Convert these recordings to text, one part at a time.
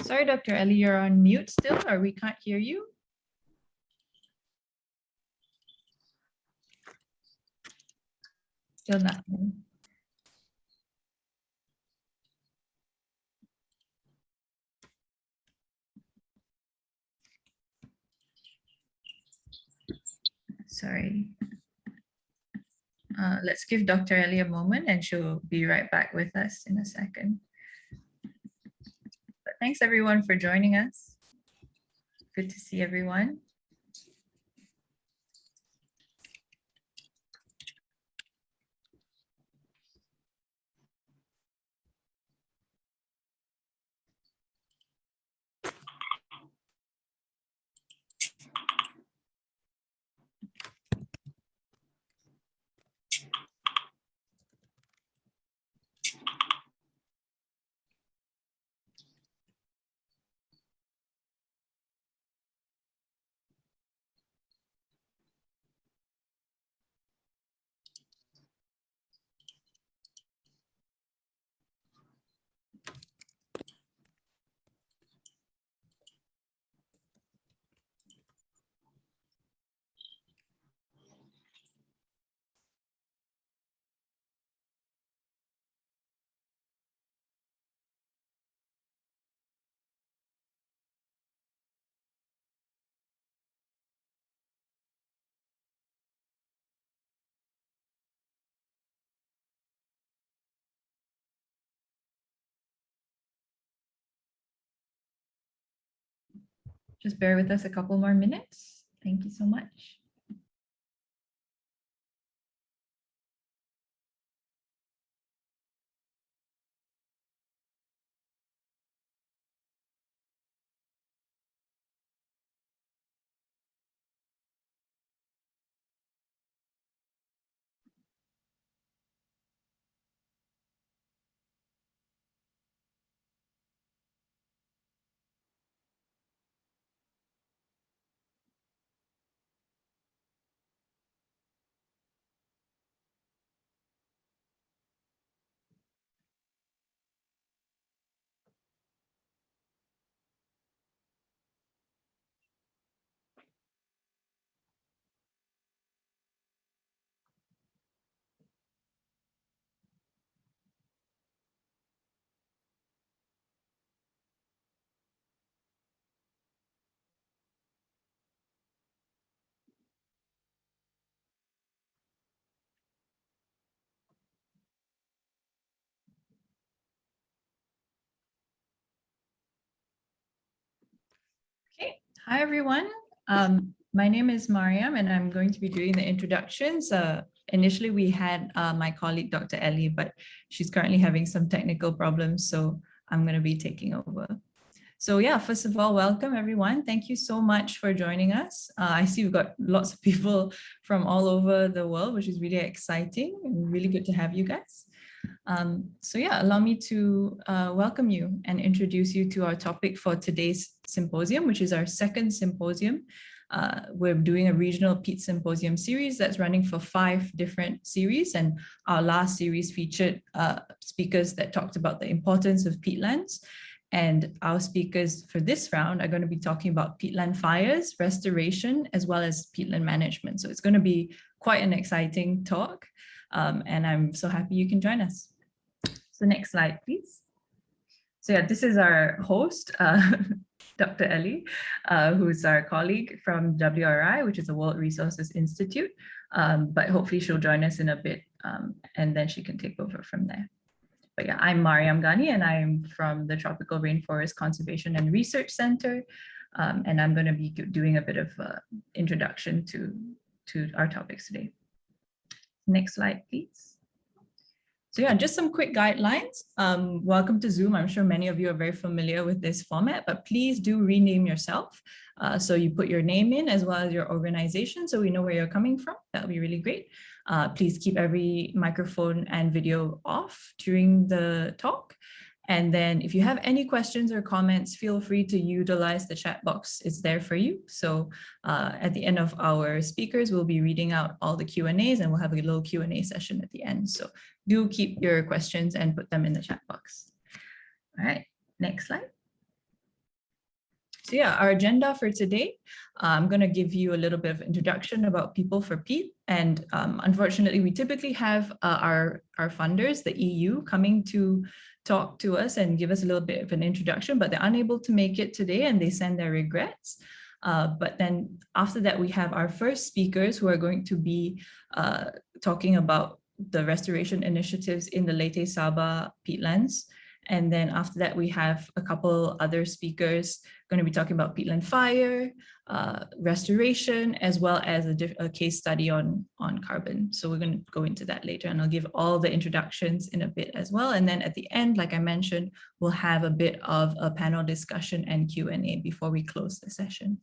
Sorry, Dr. Ellie, you're on mute still, or we can't hear you. Still nothing. Sorry. Let's give Dr. Ellie a moment and she'll be right back with us in a second. But thanks everyone for joining us. Good to see everyone. Just bear with us a couple more minutes. Thank you so much. Okay, hi everyone. My name is Mariam and I'm going to be doing the introductions. Initially we had my colleague Dr. Ellie, but she's currently having some technical problems, so I'm going to be taking over. So yeah, first of all, welcome everyone. Thank you so much for joining us. I see we've got lots of people from all over the world, which is really exciting and really good to have you guys. So yeah, allow me to welcome you and introduce you to our topic for today's symposium, which is our second symposium. We're doing a regional Peat Symposium series that's running for 5 different series. And our last series featured speakers that talked about the importance of peatlands. And our speakers for this round are going to be talking about peatland fires, restoration, as well as peatland management. So it's going to be quite an exciting talk. And I'm so happy you can join us. So next slide, please. So yeah, this is our host, Dr. Ellie, who's our colleague from WRI, which is the World Resources Institute. But hopefully she'll join us in a bit and then she can take over from there. But yeah, I'm Mariam Ghani and I'm from the Tropical Rainforest Conservation and Research Center. And I'm going to be doing a bit of introduction to our topics today. Next slide, please. So yeah, just some quick guidelines. Welcome to Zoom. I'm sure many of you are very familiar with this format, but please do rename yourself. So you put your name in as well as your organization so we know where you're coming from. That'll be really great. Please keep every microphone and video off during the talk. And then if you have any questions or comments, feel free to utilize the chat box. It's there for you. So at the end of our speakers, we'll be reading out all the Q&As and we'll have a little Q&A session at the end. So do keep your questions and put them in the chat box. All right, next slide. So yeah, our agenda for today, I'm going to give you a little bit of introduction about People for Peat. And unfortunately, we typically have our funders, the EU, coming to talk to us and give us a little bit of an introduction, but they're unable to make it today and they send their regrets. But then after that, we have our first speakers who are going to be talking about the restoration initiatives in the Leyte Saba peatlands. And then after that, we have a couple other speakers going to be talking about Peatland Fire, restoration, as well as a case study on carbon. So we're going to go into that later, and I'll give all the introductions in a bit as well. And then at the end, like I mentioned, we'll have a bit of a panel discussion and Q&A before we close the session.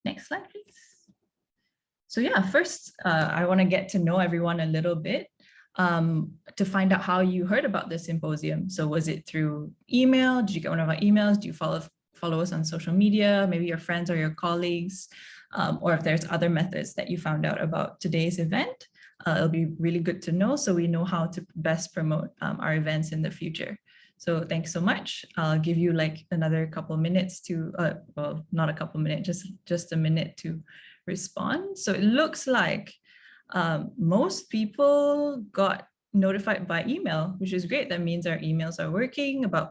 Next slide, please. So yeah, first, I want to get to know everyone a little bit. To find out how you heard about this symposium. So was it through email? Did you get one of our emails? Do you follow us on social media? Maybe your friends or your colleagues, or if there's other methods that you found out about today's event. It'll be really good to know so we know how to best promote our events in the future. So thanks so much. I'll give you like another couple minutes to, well, not a couple minutes, just a minute to respond. So it looks like most people got notified by email, which is great. That means our emails are working. About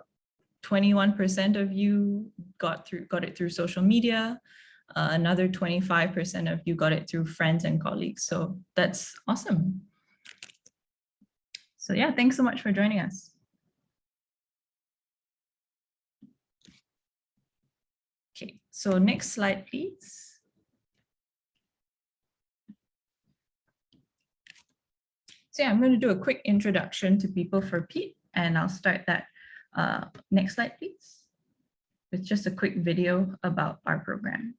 21% of you got it through social media. Another 25% of you got it through friends and colleagues. So that's awesome. So yeah, thanks so much for joining us. Okay, so next slide, please. So yeah, I'm going to do a quick introduction to People for Peat, and I'll start that. Next slide, please. With just a quick video about our program.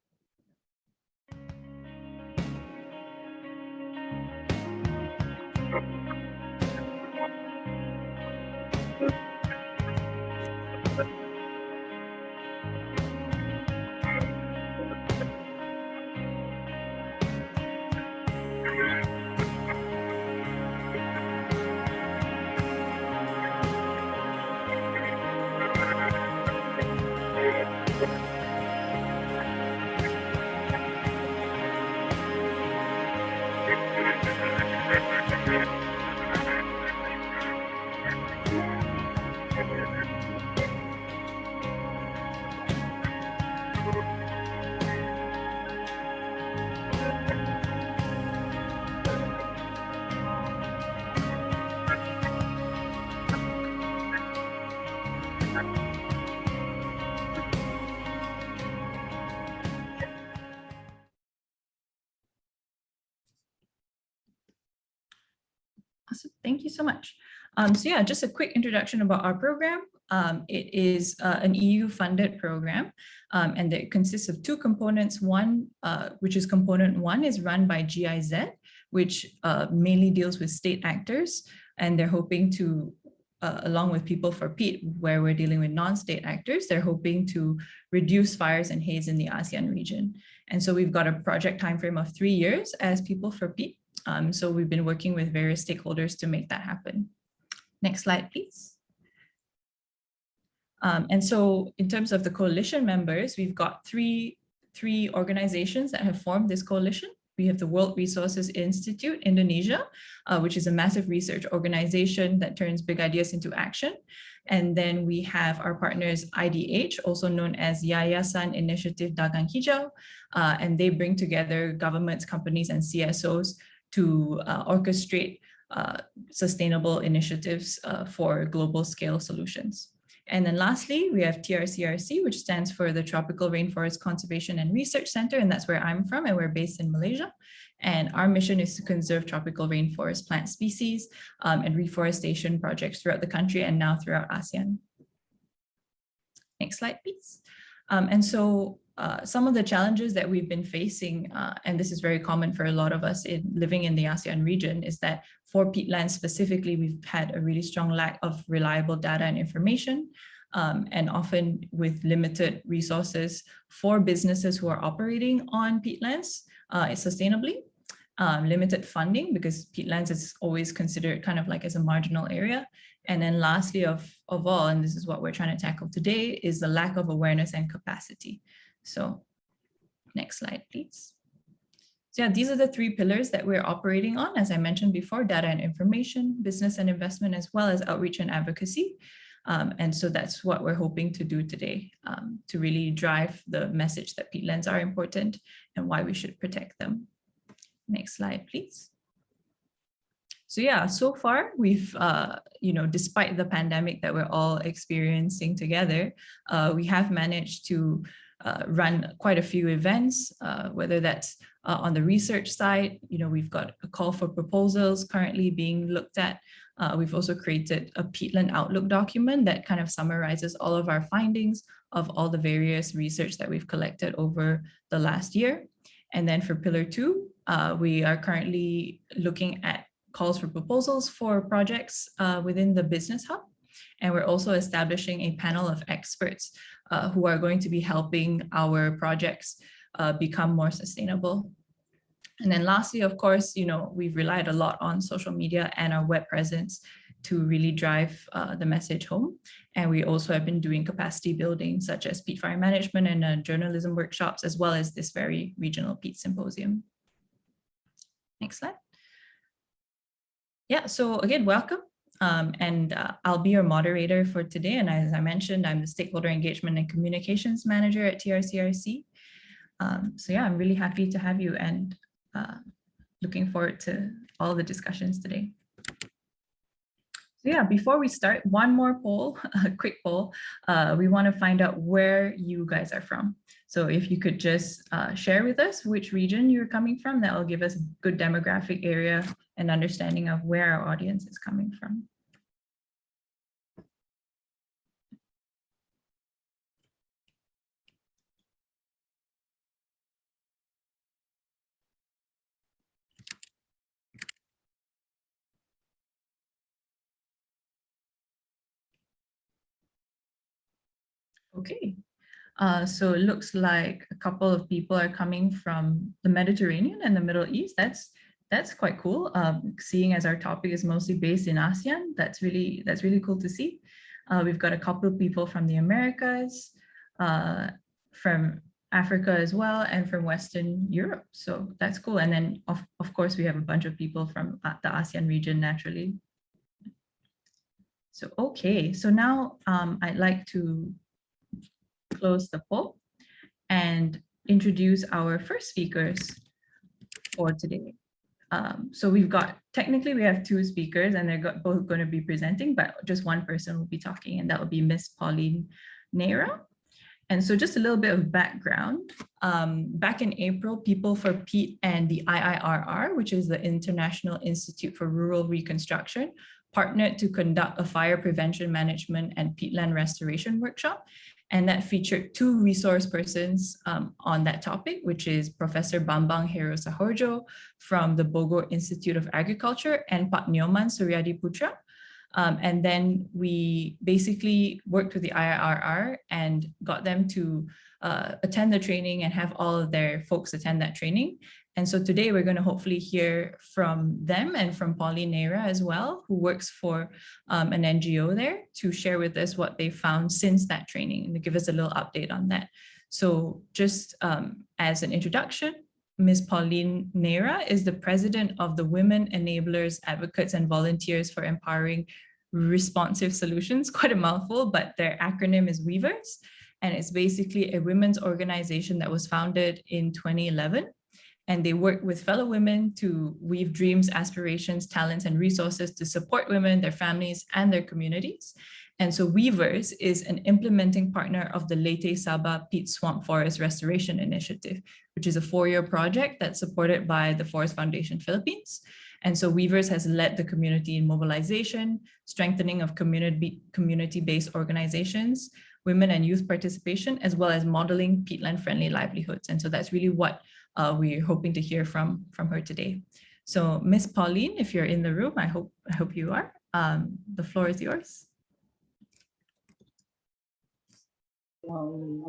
Awesome. Thank you so much. So yeah, just a quick introduction about our program. It is an EU-funded program, and it consists of two components. One, which is component one, is run by GIZ, which mainly deals with state actors, and they're hoping to, along with People for Peat, where we're dealing with non-state actors, they're hoping to reduce fires and haze in the ASEAN region. And so we've got a project timeframe of 3 years as People for Peat. So we've been working with various stakeholders to make that happen. Next slide, please. And so in terms of the coalition members, we've got three organizations that have formed this coalition. We have the World Resources Institute Indonesia, which is a massive research organization that turns big ideas into action. And then we have our partners IDH, also known as Yayasan Initiative Dagang Hijau, and they bring together governments, companies, and CSOs to orchestrate sustainable initiatives for global scale solutions. And then lastly, we have TRCRC, which stands for the Tropical Rainforest Conservation and Research Center, and that's where I'm from, and we're based in Malaysia. And our mission is to conserve tropical rainforest plant species and reforestation projects throughout the country and now throughout ASEAN. Next slide, please. And so some of the challenges that we've been facing, and this is very common for a lot of us living in the ASEAN region, is that for peatlands specifically, we've had a really strong lack of reliable data and information, and often with limited resources for businesses who are operating on peatlands sustainably. limited funding because peatlands is always considered kind of like as a marginal area. And then lastly of all, and this is what we're trying to tackle today, is the lack of awareness and capacity. So next slide, please. So yeah, these are the three pillars that we're operating on. As I mentioned before, data and information, business and investment, as well as outreach and advocacy. And so that's what we're hoping to do today, to really drive the message that peatlands are important and why we should protect them. Next slide, please. So yeah, so far we've, despite the pandemic that we're all experiencing together, we have managed to run quite a few events, whether that's on the research side. We've got a call for proposals currently being looked at. We've also created a Peatland Outlook document that kind of summarizes all of our findings of all the various research that we've collected over the last year. And then for pillar 2, we are currently looking at calls for proposals for projects within the business hub. And we're also establishing a panel of experts who are going to be helping our projects become more sustainable. And then lastly, of course, we've relied a lot on social media and our web presence to really drive the message home. And we also have been doing capacity building, such as peat fire management and journalism workshops, as well as this very regional Peat Symposium. Next slide. Yeah, so again, welcome. I'll be your moderator for today. And as I mentioned, I'm the Stakeholder Engagement and Communications Manager at TRCRC. So yeah, I'm really happy to have you and looking forward to all the discussions today. So yeah, before we start, one more poll, a quick poll. We want to find out where you guys are from. So if you could just share with us which region you're coming from, that will give us a good demographic area and understanding of where our audience is coming from. Okay, so it looks like a couple of people are coming from the Mediterranean and the Middle East. That's quite cool. Seeing as our topic is mostly based in ASEAN, that's really cool to see. We've got a couple of people from the Americas, from Africa as well, and from Western Europe. So that's cool. And then of course we have a bunch of people from the ASEAN region naturally. So okay, so now I'd like to close the poll and introduce our first speakers for today. So technically we have 2 speakers and they're both going to be presenting, but just one person will be talking, and that will be Miss Pauline Neira. And so just a little bit of background. Back in April, People for Peat and the IIRR, which is the International Institute for Rural Reconstruction, partnered to conduct a fire prevention management and peatland restoration workshop. And that featured 2 resource persons on that topic, which is Professor Bambang Heru Sahorjo from the Bogor Institute of Agriculture and Pak Nyoman Suryadi Putra. And then we basically worked with the IIRR and got them to attend the training and have all of their folks attend that training. And so today we're going to hopefully hear from them and from Pauline Neira as well, who works for an NGO there, to share with us what they found since that training and to give us a little update on that. So just as an introduction, Ms. Pauline Neira is the president of the Women Enablers, Advocates and Volunteers for Empowering Responsive Solutions, quite a mouthful, but their acronym is Weavers. And it's basically a women's organization that was founded in 2011. And they work with fellow women to weave dreams, aspirations, talents, and resources to support women, their families, and their communities. And so Weavers is an implementing partner of the Leyte Sabah Peat Swamp Forest Restoration Initiative, which is a 4-year project that's supported by the Forest Foundation Philippines. And so Weavers has led the community in mobilization, strengthening of community-based organizations, women and youth participation, as well as modeling peatland-friendly livelihoods. And so that's really what we're hoping to hear from her today. So Miss Pauline, if you're in the room, I hope you are. The floor is yours.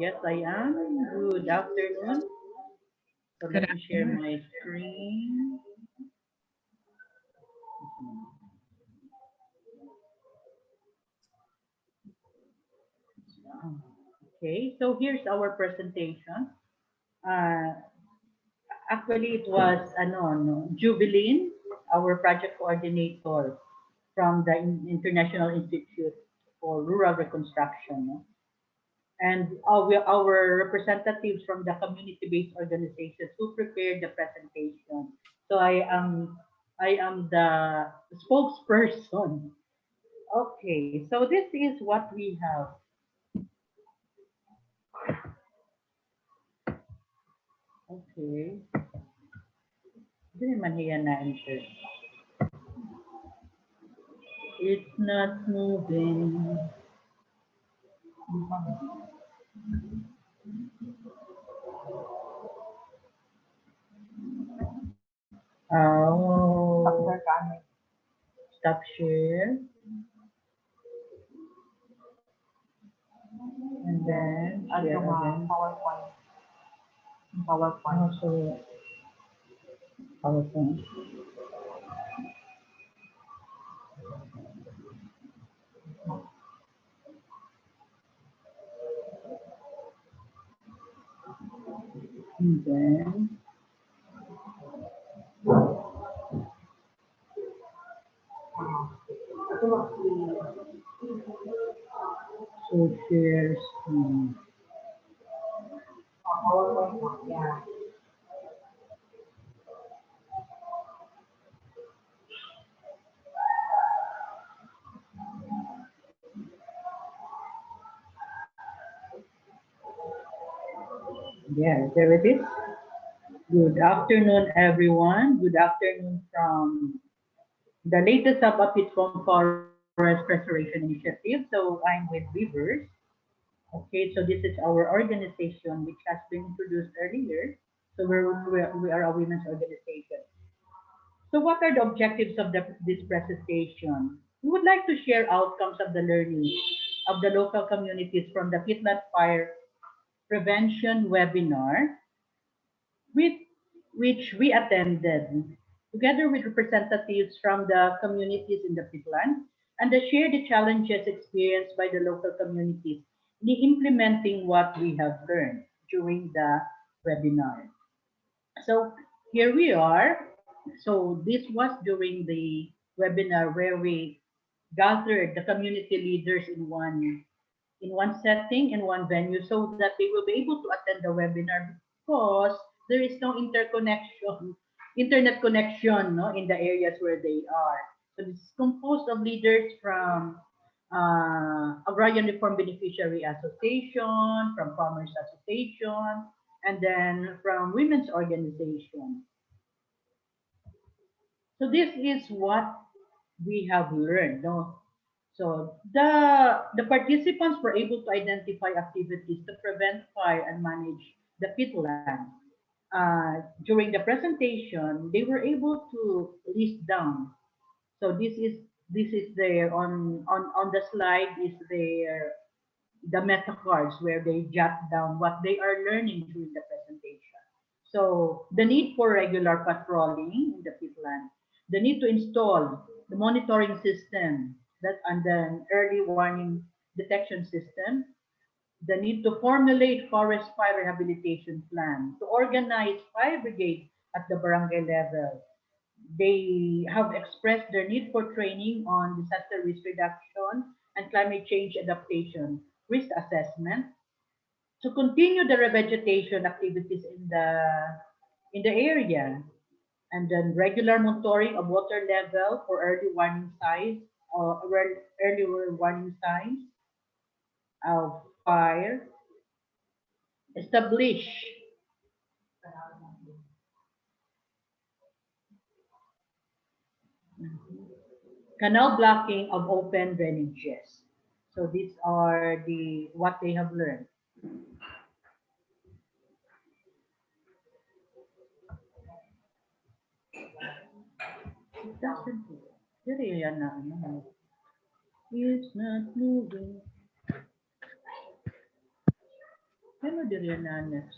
Yes, I am. Good afternoon. So let me share my screen. Okay, so here's our presentation. Uh, Actually, it was Jubilin, our project coordinator from the International Institute for Rural Reconstruction, no? And our representatives from the community-based organizations who prepared the presentation. So I am the spokesperson. Okay, so this is what we have. Okay, hindi naman hiya na enter. It's not moving. Oh, stop share. And then share again. Also, PowerPoint. And then so share screen. Yeah, there it is. Good afternoon, everyone. Good afternoon from the latest update from Forest Preservation Initiative. So I'm with Rivers. Okay, so this is our organization, which has been introduced earlier. So we are a women's organization. So what are the objectives of this presentation? We would like to share outcomes of the learning of the local communities from the Peatland Fire Prevention webinar, with which we attended together with representatives from the communities in the Peatland, and to share the challenges experienced by the local communities in implementing what we have learned during the webinar. So here we are. So this was during the webinar where we gathered the community leaders in one setting, in one venue, so that they will be able to attend the webinar because there is no internet connection, no, in the areas where they are. So this is composed of leaders from Agrarian Reform Beneficiary Association, from Farmers Association, and then from women's organization. So this is what we have learned, no? So the participants were able to identify activities to prevent fire and manage the peatland. During the presentation, they were able to list down. So this is there on the slide is there the meta cards where they jot down what they are learning during the presentation. So the need for regular patrolling in the peatland, the need to install the monitoring system that and then early warning detection system, the need to formulate forest fire rehabilitation plan, to organize fire brigade at the barangay level. They have expressed their need for training on disaster risk reduction and climate change adaptation, risk assessment, to continue the revegetation activities in the area, and then regular monitoring of water level for early warning signs of fire, establish canal blocking of open drainages. So these are the what they have learned. It doesn't move. Diri yan na, ano. It's not moving. Ano diri yan na, Anas?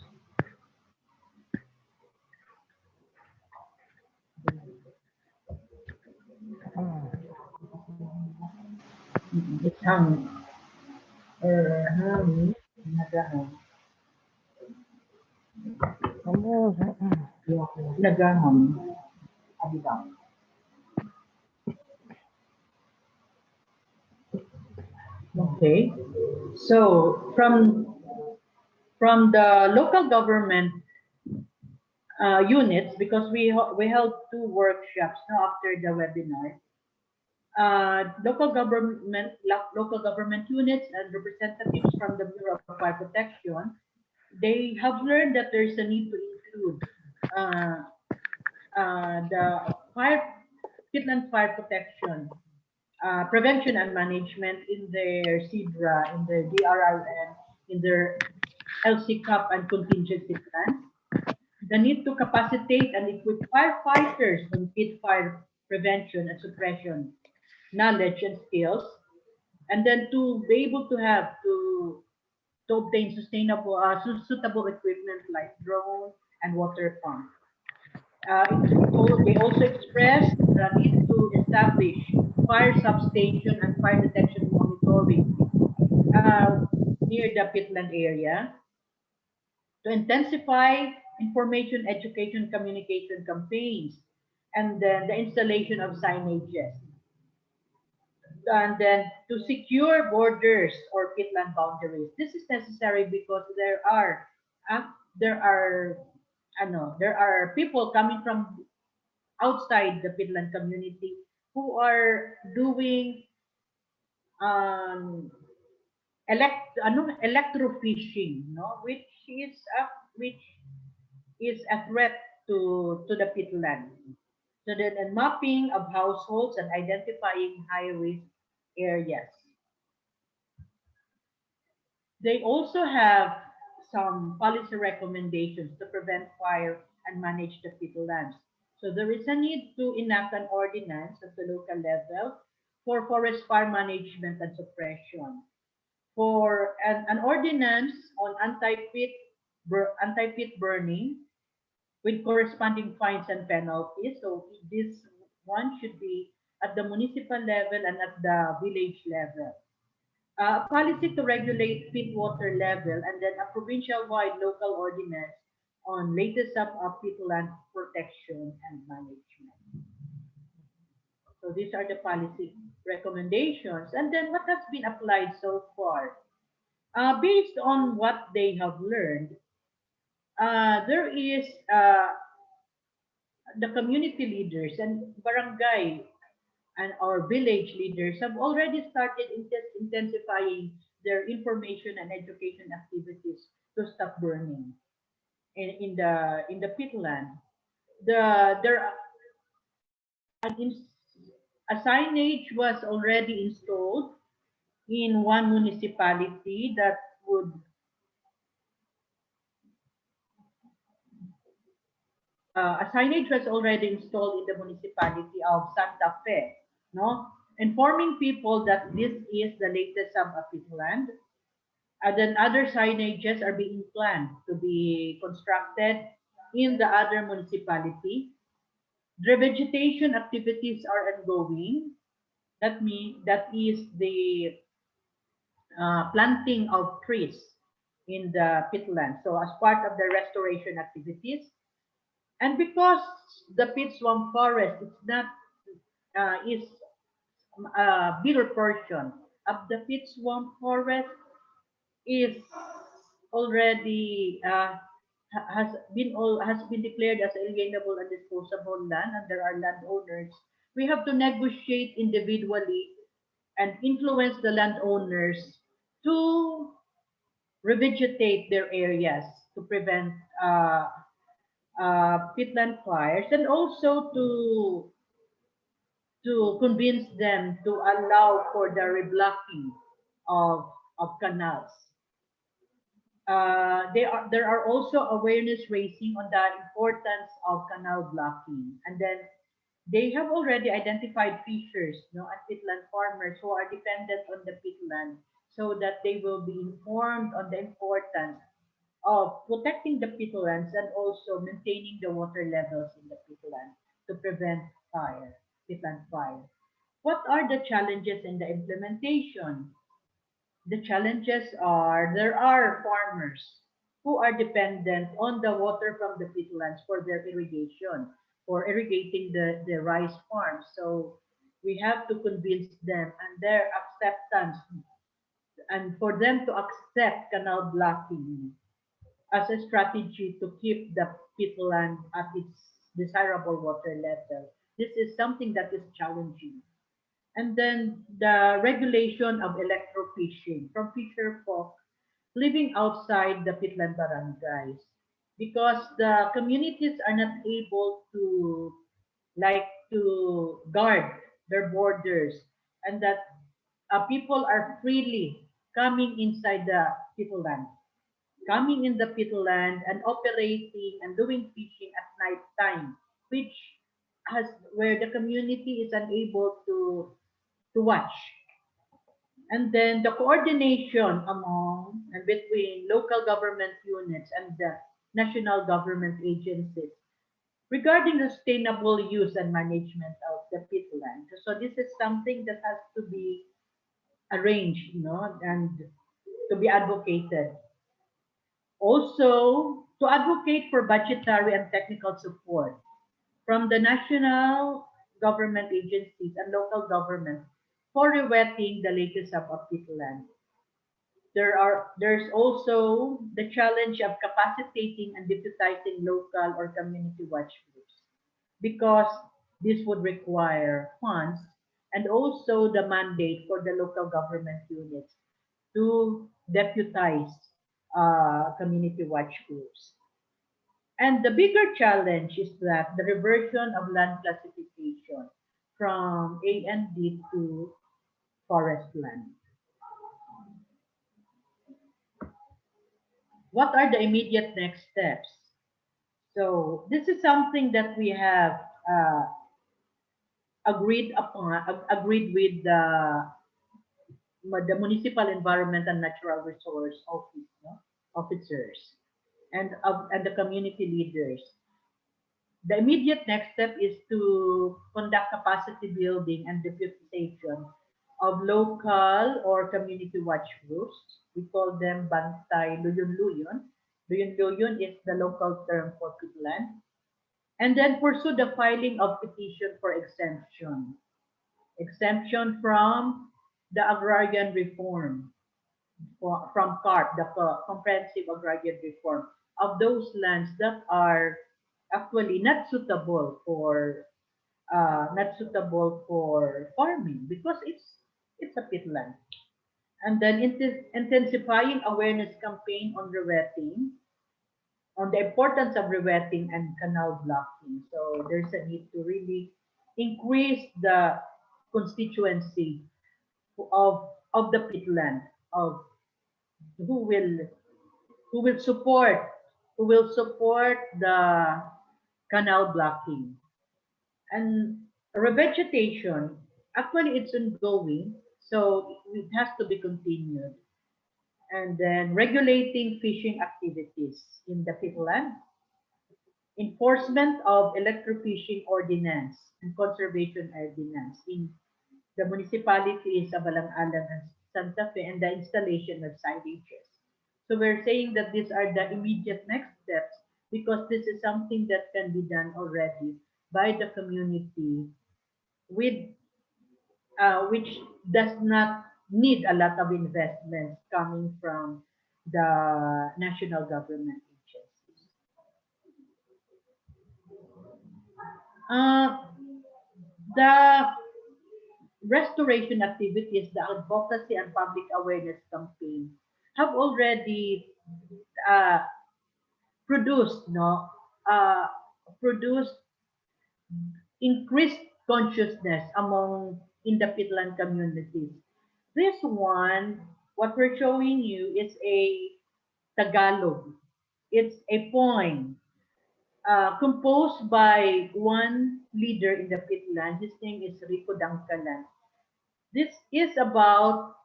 It's hanging. Hanging. Nagaham. Nagaham. Abidang. Okay. So from the local government units, because we held two workshops now after the webinar. Local government units and representatives from the Bureau of Fire Protection, they have learned that there's a need to include the peatland fire protection, prevention and management in their CIDRA, in their DRRM, in their LCCAP and contingency plans. The need to capacitate and equip firefighters on peat fire prevention and suppression knowledge and skills, and then to be able to have to obtain sustainable suitable equipment like drone and water pump. They also expressed the need to establish fire substation and fire detection monitoring near the peatland area, to intensify information, education, communication campaigns, and then the installation of signages. And then to secure borders or peatland boundaries. This is necessary because there are people coming from outside the peatland community who are doing electrofishing, no, which is a threat to the peatland. So then a mapping of households and identifying high risk areas. They also have some policy recommendations to prevent fire and manage the peatlands. So there is a need to enact an ordinance at the local level for forest fire management and suppression. For an ordinance on anti-peat burning with corresponding fines and penalties. So this one should be at the municipal level and at the village level. A policy to regulate peat water level, and then a provincial-wide local ordinance on latest of peatland protection and management. So these are the policy recommendations. And then what has been applied so far? Based on what they have learned, there is the community leaders and barangay and our village leaders have already started intensifying their information and education activities to stop burning in the peatland. There a signage was already installed in one municipality that would a signage was already installed in the municipality of Santa Fe, no, informing people that this is the latest peatland. And then other signages are being planned to be constructed in the other municipality. Revegetation activities are ongoing. That is the planting of trees in the peatland. So as part of the restoration activities, and because the peat swamp forest is a bigger portion of the peat swamp forest is already has been declared as alienable and disposable land, and there are landowners. We have to negotiate individually and influence the landowners to revegetate their areas to prevent peatland fires, and also to convince them to allow for the reblocking of canals. There are also awareness raising on the importance of canal blocking, and then they have already identified fishers, no, and peatland farmers who are dependent on the peatland, so that they will be informed on the importance of protecting the peatlands and also maintaining the water levels in the peatland to prevent peatland fire. What are the challenges in the implementation? The challenges are there are farmers who are dependent on the water from the peatlands for their irrigation, for irrigating the rice farms. So we have to convince them and their acceptance and for them to accept canal blocking as a strategy to keep the peatland at its desirable water level. This is something that is challenging. And then the regulation of electrofishing from fisher folk living outside the peatland barangays because the communities are not able to like to guard their borders and that people are freely coming inside the peatland, coming in the peatland and operating and doing fishing at night time, which has where the community is unable to watch. And then the coordination among and between local government units and the national government agencies regarding the sustainable use and management of the peatland. So this is something that has to be arranged, and to be advocated. Also, to advocate for budgetary and technical support from the national government agencies and local governments for rewetting the latest of peatland. There's also the challenge of capacitating and deputizing local or community watch groups because this would require funds and also the mandate for the local government units to deputize community watch groups. And the bigger challenge is that the reversion of land classification from A and D to forest land. What are the immediate next steps? So this is something that we have uh, agreed with the Municipal Environment and Natural Resource Office, no? Officers and the community leaders. The immediate next step is to conduct capacity building and deputization of local or community watch groups. We call them Bantay Luyon-Luyon. Luyon-Luyon is the local term for peatland. And then pursue the filing of petition for exemption. Exemption from the agrarian reform, from CARP, the Comprehensive Agrarian Reform, of those lands that are actually not suitable for farming because it's a peatland. And then intensifying awareness campaign on rewetting, on the importance of rewetting and canal blocking. So there's a need to really increase the constituency of the peatland of who will who will support who will support the canal blocking. And revegetation, actually it's ongoing, so it has to be continued. And then regulating fishing activities in the peatland, enforcement of electrofishing ordinance and conservation ordinance in the municipalities of Alang-Alang and Santa Fe, and the installation of signages. So we're saying that these are the immediate next steps because this is something that can be done already by the community with which does not need a lot of investments coming from the national government agencies. Uh, the restoration activities, the advocacy and public awareness campaign have already uh, produced, no, uh, produced increased consciousness among in the Peatland communities. This one, what we're showing you is a Tagalog. It's a poem composed by one leader in the Peatland. His name is Rico Dangkalan. This is about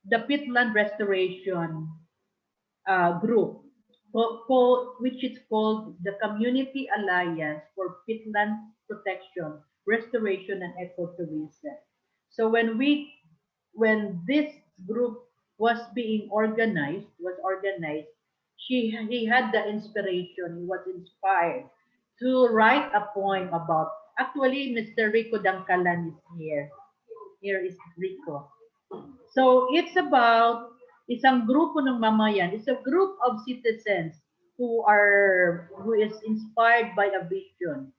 the peatland restoration group, which is called the Community Alliance for Peatland Protection, Restoration, and Ecotourism. So when this group was organized, he had the inspiration, he was inspired to write a poem about, actually, Mr. Rico Dangkalan is here. Here is Rico. So it's about isang grupo ng mamayan. It's a group of citizens who is inspired by a vision.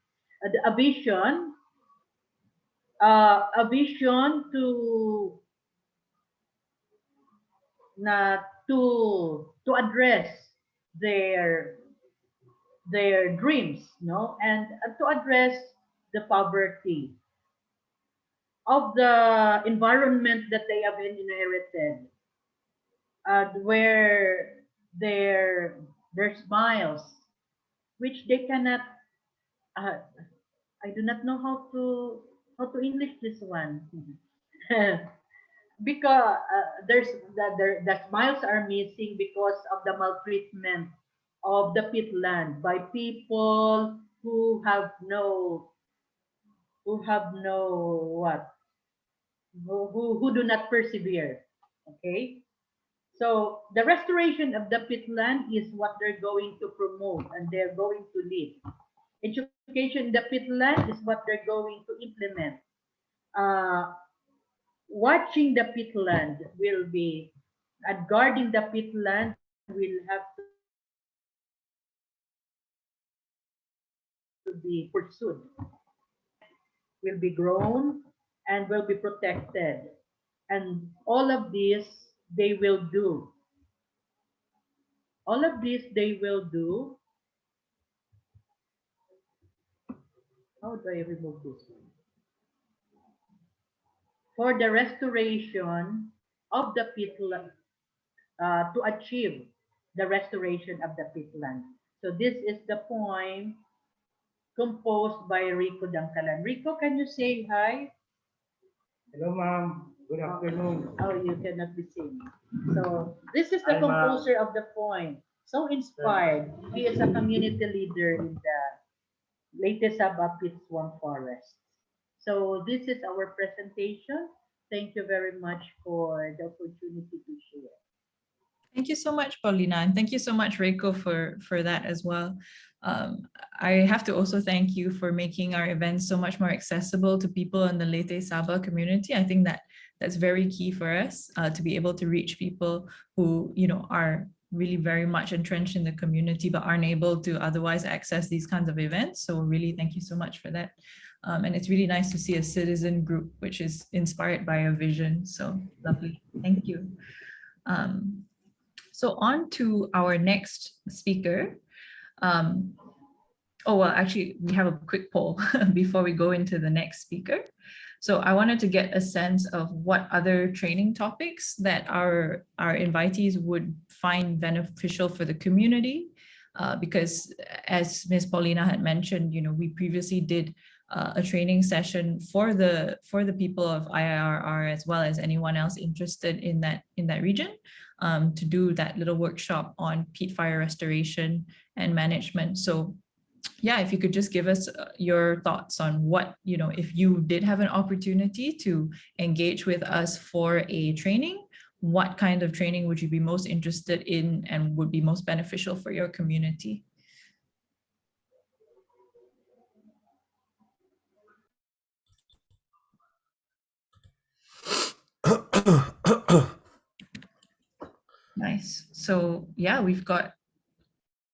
A vision, a vision na to address their their dreams, no, and to address the poverty of the environment that they have inherited, where their smiles, which they cannot. Uh, I do not know how to English this one. Because the smiles are missing because of the maltreatment of the peatland by people who have no what who do not persevere. Okay, so the restoration of the peatland is what they're going to promote and they're going to lead. Education in the peatland is what they're going to implement. uh, Watching the peatland will be, and guarding the peatland will have to be pursued, will be grown and will be protected. And all of this they will do. All of this they will do. How do I remove this one? For the restoration of the peatland, to achieve the restoration of the peatland. So this is the poem composed by Rico Dangkalan. Rico, can you say hi? Hello, ma'am. Good afternoon. Oh, you cannot be seen. So this is the Hi, ma'am. composer of the poem. So inspired. He is a community leader in the latest Peat Swamp Forest. So this is our presentation. Thank you very much for the opportunity to share. Thank you so much, Paulina, and thank you so much, Reiko, for that as well. I have to also thank you for making our events so much more accessible to people in the Leyte Sabah community. I think that's very key for us, to be able to reach people who, are really very much entrenched in the community but aren't able to otherwise access these kinds of events. So really, thank you so much for that. And it's really nice to see a citizen group which is inspired by a vision. So lovely. Thank you. So on to our next speaker. Actually, we have a quick poll before we go into the next speaker. So I wanted to get a sense of what other training topics that our invitees would find beneficial for the community. Because as Ms. Paulina had mentioned, we previously did a training session for the people of IIRR as well as anyone else interested in that region, to do that little workshop on peat fire restoration and management. So yeah, if you could just give us your thoughts on what, if you did have an opportunity to engage with us for a training, what kind of training would you be most interested in and would be most beneficial for your community? Nice. So yeah, we've got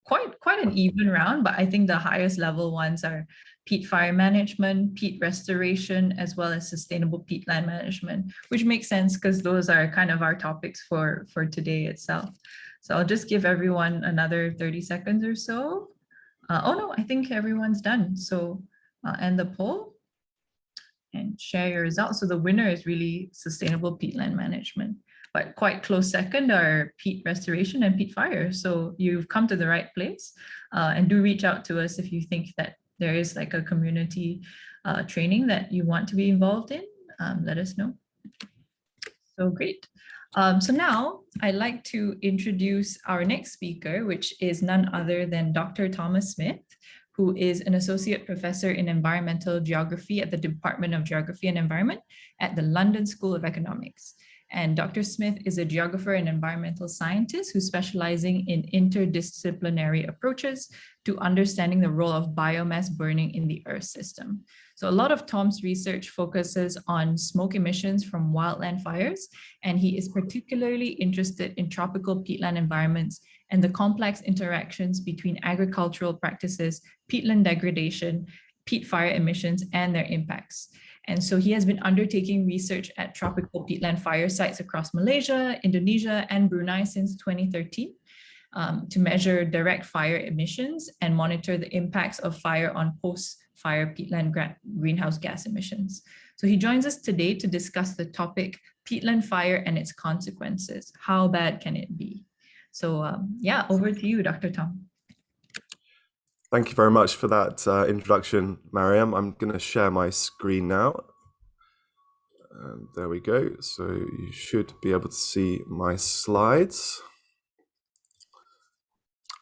quite an even round, but I think the highest level ones are peat fire management, peat restoration, as well as sustainable peatland management, which makes sense because those are kind of our topics for today itself. So I'll just give everyone another 30 seconds or so. Oh no, I think everyone's done. So I'll end the poll and share your results. So the winner is really sustainable peatland management, but quite close second are peat restoration and peat fire. So you've come to the right place, and do reach out to us if you think that there is like a community training that you want to be involved in. Let us know. So great. So now I'd like to introduce our next speaker, which is none other than Dr. Thomas Smith, who is an associate professor in environmental geography at the Department of Geography and Environment at the London School of Economics. And Dr. Smith is a geographer and environmental scientist who's specializing in interdisciplinary approaches to understanding the role of biomass burning in the Earth system. So a lot of Tom's research focuses on smoke emissions from wildland fires, and he is particularly interested in tropical peatland environments and the complex interactions between agricultural practices, peatland degradation, peat fire emissions, and their impacts. And so he has been undertaking research at tropical peatland fire sites across Malaysia, Indonesia, and Brunei since 2013 to measure direct fire emissions and monitor the impacts of fire on post-fire peatland greenhouse gas emissions. So he joins us today to discuss the topic, peatland fire and its consequences. How bad can it be? So yeah, over to you, Dr. Tom. Thank you very much for that introduction, Mariam. I'm going to share my screen now. And there we go. So you should be able to see my slides.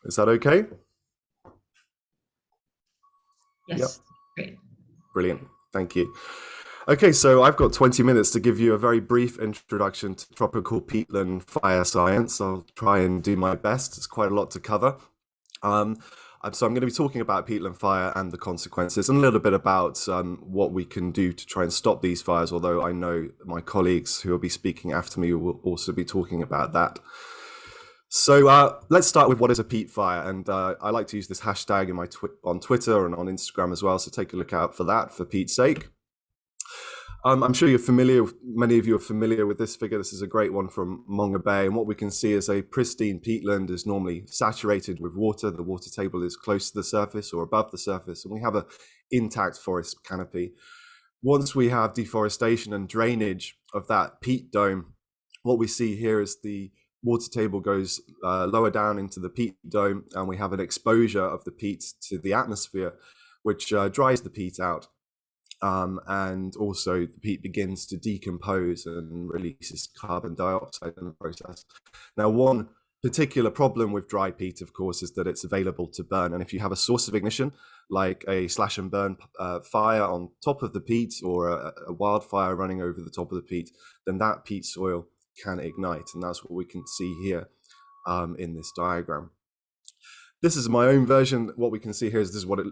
Is that okay? Yes, yep. Great. Brilliant. Thank you. Okay, so I've got 20 minutes to give you a very brief introduction to tropical peatland fire science. I'll try and do my best. It's quite a lot to cover. So I'm going to be talking about peatland fire and the consequences, and a little bit about what we can do to try and stop these fires, although I know my colleagues who will be speaking after me will also be talking about that. So let's start with what is a peat fire, and I like to use this hashtag in on Twitter and on Instagram as well, so take a look out for that for Pete's sake. I'm sure you're familiar, many of you are familiar with this figure. This is a great one from Monga Bay, and what we can see is a pristine peatland is normally saturated with water. The water table is close to the surface or above the surface, and we have an intact forest canopy. Once we have deforestation and drainage of that peat dome, what we see here is the water table goes lower down into the peat dome, and we have an exposure of the peat to the atmosphere, which dries the peat out. And also the peat begins to decompose and releases carbon dioxide in the process. Now, one particular problem with dry peat, of course, is that it's available to burn. And if you have a source of ignition, like a slash and burn fire on top of the peat, or a wildfire running over the top of the peat, then that peat soil can ignite. And that's what we can see here in this diagram. This is my own version. What we can see here is this is what it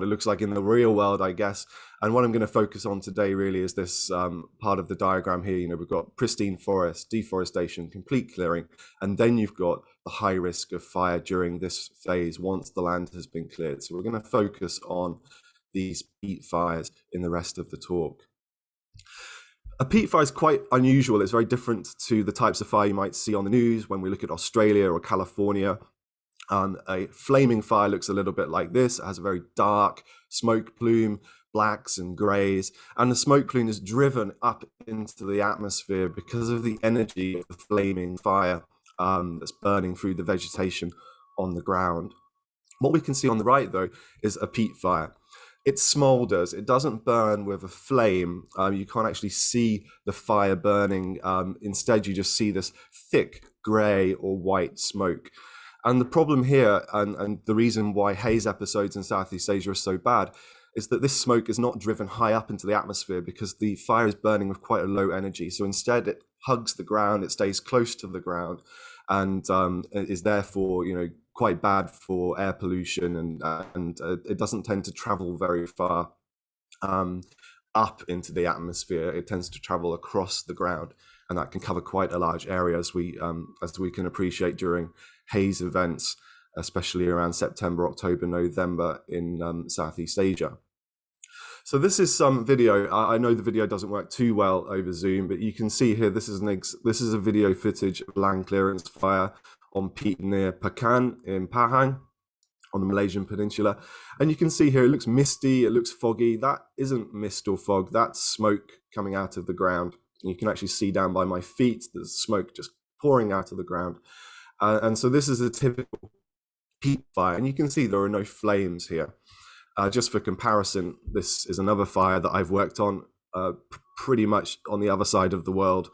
looks like in the real world, I guess. And what I'm going to focus on today really is this part of the diagram here. You know, we've got pristine forest, deforestation, complete clearing, and then you've got the high risk of fire during this phase once the land has been cleared. So we're going to focus on these peat fires in the rest of the talk. A peat fire is quite unusual. It's very different to the types of fire you might see on the news when we look at Australia or California. A flaming fire looks a little bit like this. It has a very dark smoke plume, blacks and greys, and the smoke plume is driven up into the atmosphere because of the energy of the flaming fire that's burning through the vegetation on the ground. What we can see on the right, though, is a peat fire. It smolders. It doesn't burn with a flame. You can't actually see the fire burning. Instead, you just see this thick grey or white smoke. And the problem here, and the reason why haze episodes in Southeast Asia are so bad, is that this smoke is not driven high up into the atmosphere because the fire is burning with quite a low energy. So instead, it hugs the ground, it stays close to the ground, and is therefore, you know, quite bad for air pollution, and it doesn't tend to travel very far up into the atmosphere. It tends to travel across the ground, and that can cover quite a large area, as we can appreciate during haze events, especially around September, October, November in Southeast Asia. So this is some video. I know the video doesn't work too well over Zoom, but you can see here, this is a video footage of land clearance fire on peat near Pekan in Pahang on the Malaysian peninsula. And you can see here, it looks misty, it looks foggy. That isn't mist or fog, that's smoke coming out of the ground. You can actually see down by my feet, there's smoke just pouring out of the ground. And so this is a typical peat fire, and you can see there are no flames here. Just for comparison, this is another fire that I've worked on pretty much on the other side of the world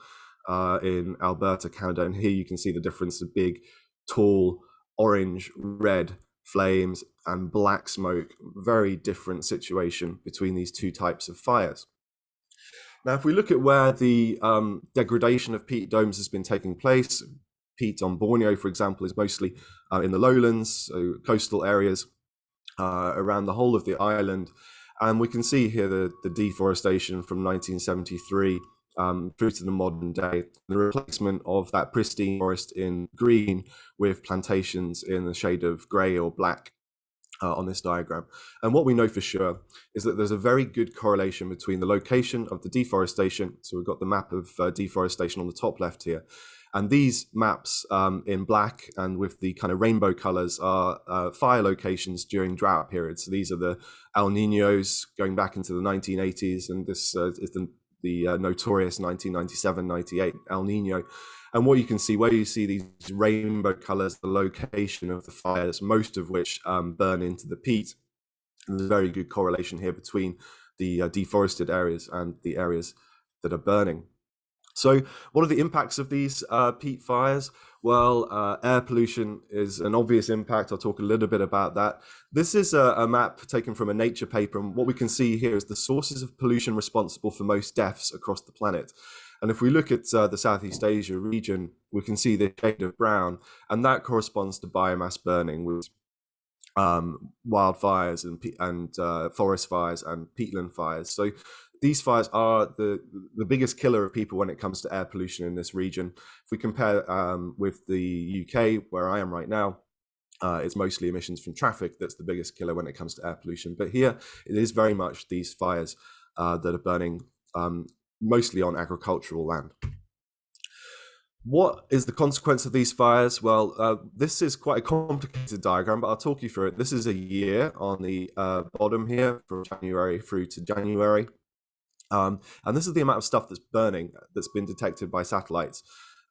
in Alberta, Canada. And here you can see the difference of big, tall, orange, red flames and black smoke. Very different situation between these two types of fires. Now, if we look at where the degradation of peat domes has been taking place, peat on Borneo, for example, is mostly in the lowlands, so coastal areas around the whole of the island. And we can see here the deforestation from 1973 through to the modern day, the replacement of that pristine forest in green with plantations in the shade of grey or black on this diagram. And what we know for sure is that there's a very good correlation between the location of the deforestation. So we've got the map of deforestation on the top left here. And these maps in black and with the kind of rainbow colors are fire locations during drought periods. So these are the El Niños going back into the 1980s, and this is the notorious 1997-98 El Nino. And what you can see, where you see these rainbow colors, the location of the fires, most of which burn into the peat. And there's a very good correlation here between the deforested areas and the areas that are burning. So what are the impacts of these peat fires? Well, air pollution is an obvious impact. I'll talk a little bit about that. This is a map taken from a Nature paper, and what we can see here is the sources of pollution responsible for most deaths across the planet. And if we look at the Southeast Asia region, we can see the shade of brown, and that corresponds to biomass burning with wildfires and forest fires and peatland fires. So these fires are the biggest killer of people when it comes to air pollution in this region. If we compare with the UK, where I am right now, it's mostly emissions from traffic that's the biggest killer when it comes to air pollution. But here, it is very much these fires that are burning mostly on agricultural land. What is the consequence of these fires? Well, this is quite a complicated diagram, but I'll talk you through it. This is a year on the bottom here from January through to January. And this is the amount of stuff that's burning that's been detected by satellites.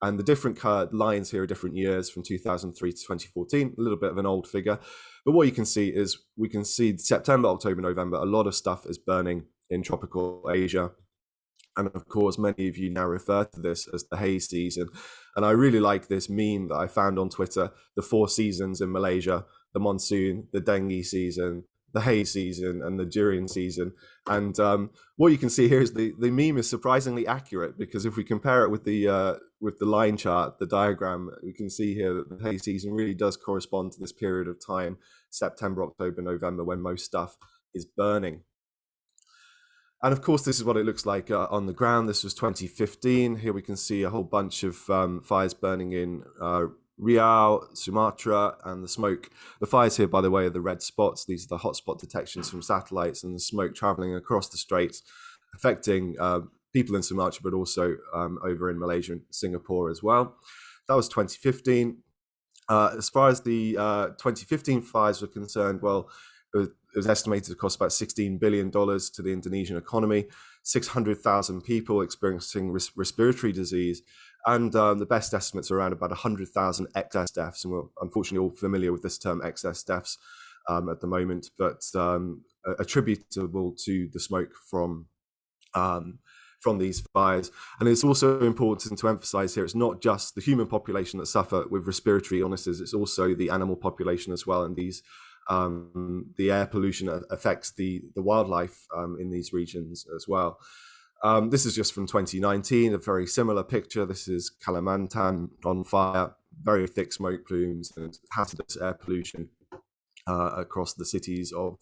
And the different lines here are different years from 2003 to 2014, a little bit of an old figure. But what you can see is we can see September, October, November, a lot of stuff is burning in tropical Asia. And of course, many of you now refer to this as the haze season. And I really like this meme that I found on Twitter, the 4 seasons in Malaysia, the monsoon, the dengue season, the haze season, and the durian season. And what you can see here is the meme is surprisingly accurate, because if we compare it with the line chart, the diagram, we can see here that the haze season really does correspond to this period of time, September, October, November, when most stuff is burning. And of course, this is what it looks like on the ground. This was 2015. Here we can see a whole bunch of fires burning in Riau, Sumatra, and the smoke. The fires here, by the way, are the red spots. These are the hotspot detections from satellites, and the smoke traveling across the straits, affecting people in Sumatra, but also over in Malaysia and Singapore as well. That was 2015. As far as the 2015 fires were concerned, well, it was estimated to cost about $16 billion to the Indonesian economy, 600,000 people experiencing respiratory disease, and the best estimates are around about 100,000 excess deaths. And we're unfortunately all familiar with this term excess deaths at the moment, but attributable to the smoke from these fires. And it's also important to emphasize here, it's not just the human population that suffer with respiratory illnesses, it's also the animal population as well. And these the air pollution affects the wildlife in these regions as well. This is just from 2019, a very similar picture. This is Kalimantan on fire, very thick smoke plumes and hazardous air pollution across the cities of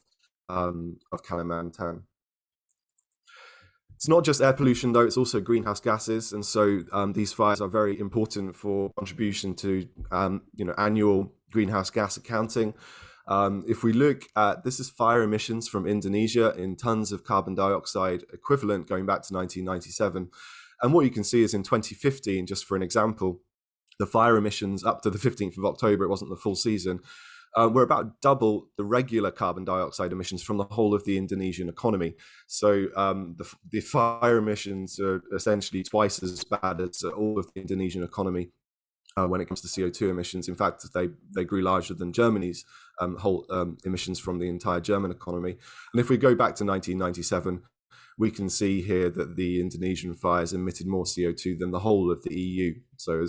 Kalimantan. It's not just air pollution, though, it's also greenhouse gases. And so these fires are very important for contribution to annual greenhouse gas accounting. If we look at, this is fire emissions from Indonesia in tons of carbon dioxide equivalent going back to 1997. And what you can see is in 2015, just for an example, the fire emissions up to the 15th of October, it wasn't the full season, were about double the regular carbon dioxide emissions from the whole of the Indonesian economy. So the fire emissions are essentially twice as bad as all of the Indonesian economy. When it comes to CO2 emissions. In fact, they grew larger than Germany's whole emissions from the entire German economy. And if we go back to 1997, we can see here that the Indonesian fires emitted more CO2 than the whole of the EU. So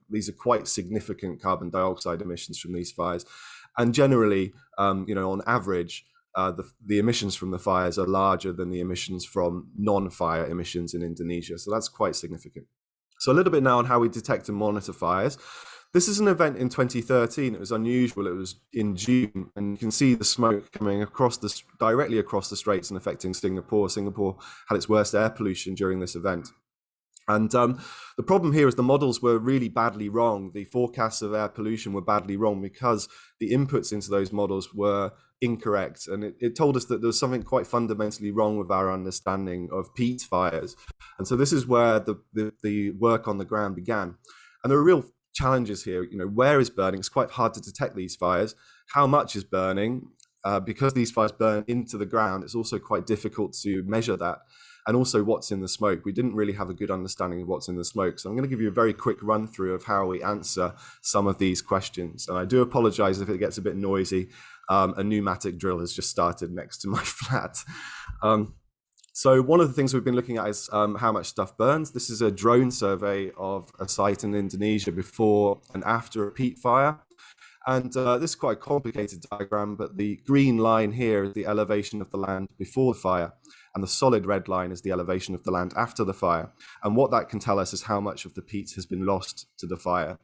these are quite significant carbon dioxide emissions from these fires. And generally, on average, the emissions from the fires are larger than the emissions from non-fire emissions in Indonesia. So that's quite significant. So a little bit now on how we detect and monitor fires. This is an event in 2013. It was unusual. It was in June, and you can see the smoke coming directly across the straits and affecting Singapore. Singapore had its worst air pollution during this event. And the problem here is the models were really badly wrong. The forecasts of air pollution were badly wrong because the inputs into those models were incorrect. And it told us that there was something quite fundamentally wrong with our understanding of peat fires. And so this is where the work on the ground began. And there are real challenges here. You know, where is burning? It's quite hard to detect these fires. How much is burning? Because these fires burn into the ground, it's also quite difficult to measure that. And also what's in the smoke. We didn't really have a good understanding of what's in the smoke. So I'm going to give you a very quick run through of how we answer some of these questions. And I do apologize if it gets a bit noisy. A pneumatic drill has just started next to my flat. So one of the things we've been looking at is how much stuff burns. This is a drone survey of a site in Indonesia before and after a peat fire. And this is quite a complicated diagram, but the green line here is the elevation of the land before the fire. And the solid red line is the elevation of the land after the fire. And what that can tell us is how much of the peat has been lost to the fire.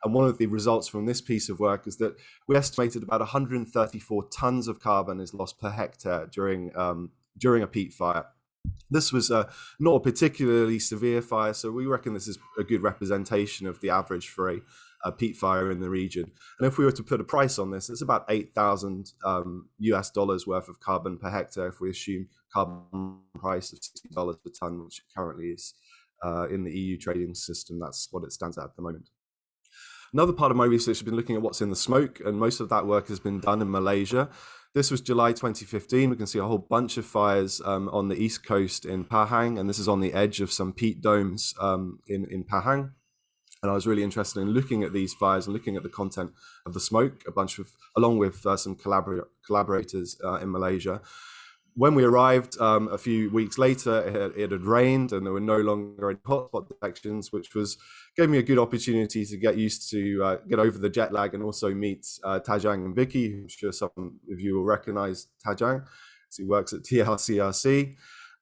And one of the results from this piece of work is that we estimated about 134 tons of carbon is lost per hectare during a peat fire. This was not a particularly severe fire, so we reckon this is a good representation of the average for a peat fire in the region. And if we were to put a price on this, it's about 8,000 US dollars worth of carbon per hectare if we assume carbon price of $60 per ton, which currently is in the EU trading system. That's what it stands at the moment. Another part of my research has been looking at what's in the smoke, and most of that work has been done in Malaysia. This was July 2015. We can see a whole bunch of fires on the east coast in Pahang, and this is on the edge of some peat domes in Pahang. And I was really interested in looking at these fires and looking at the content of the smoke, along with some collaborators in Malaysia. When we arrived a few weeks later, it had rained and there were no longer any hotspot detections, which gave me a good opportunity to get used to get over the jet lag and also meet Tajang and Vicky, who I'm sure some of you will recognize Tajang. He works at TLCRC.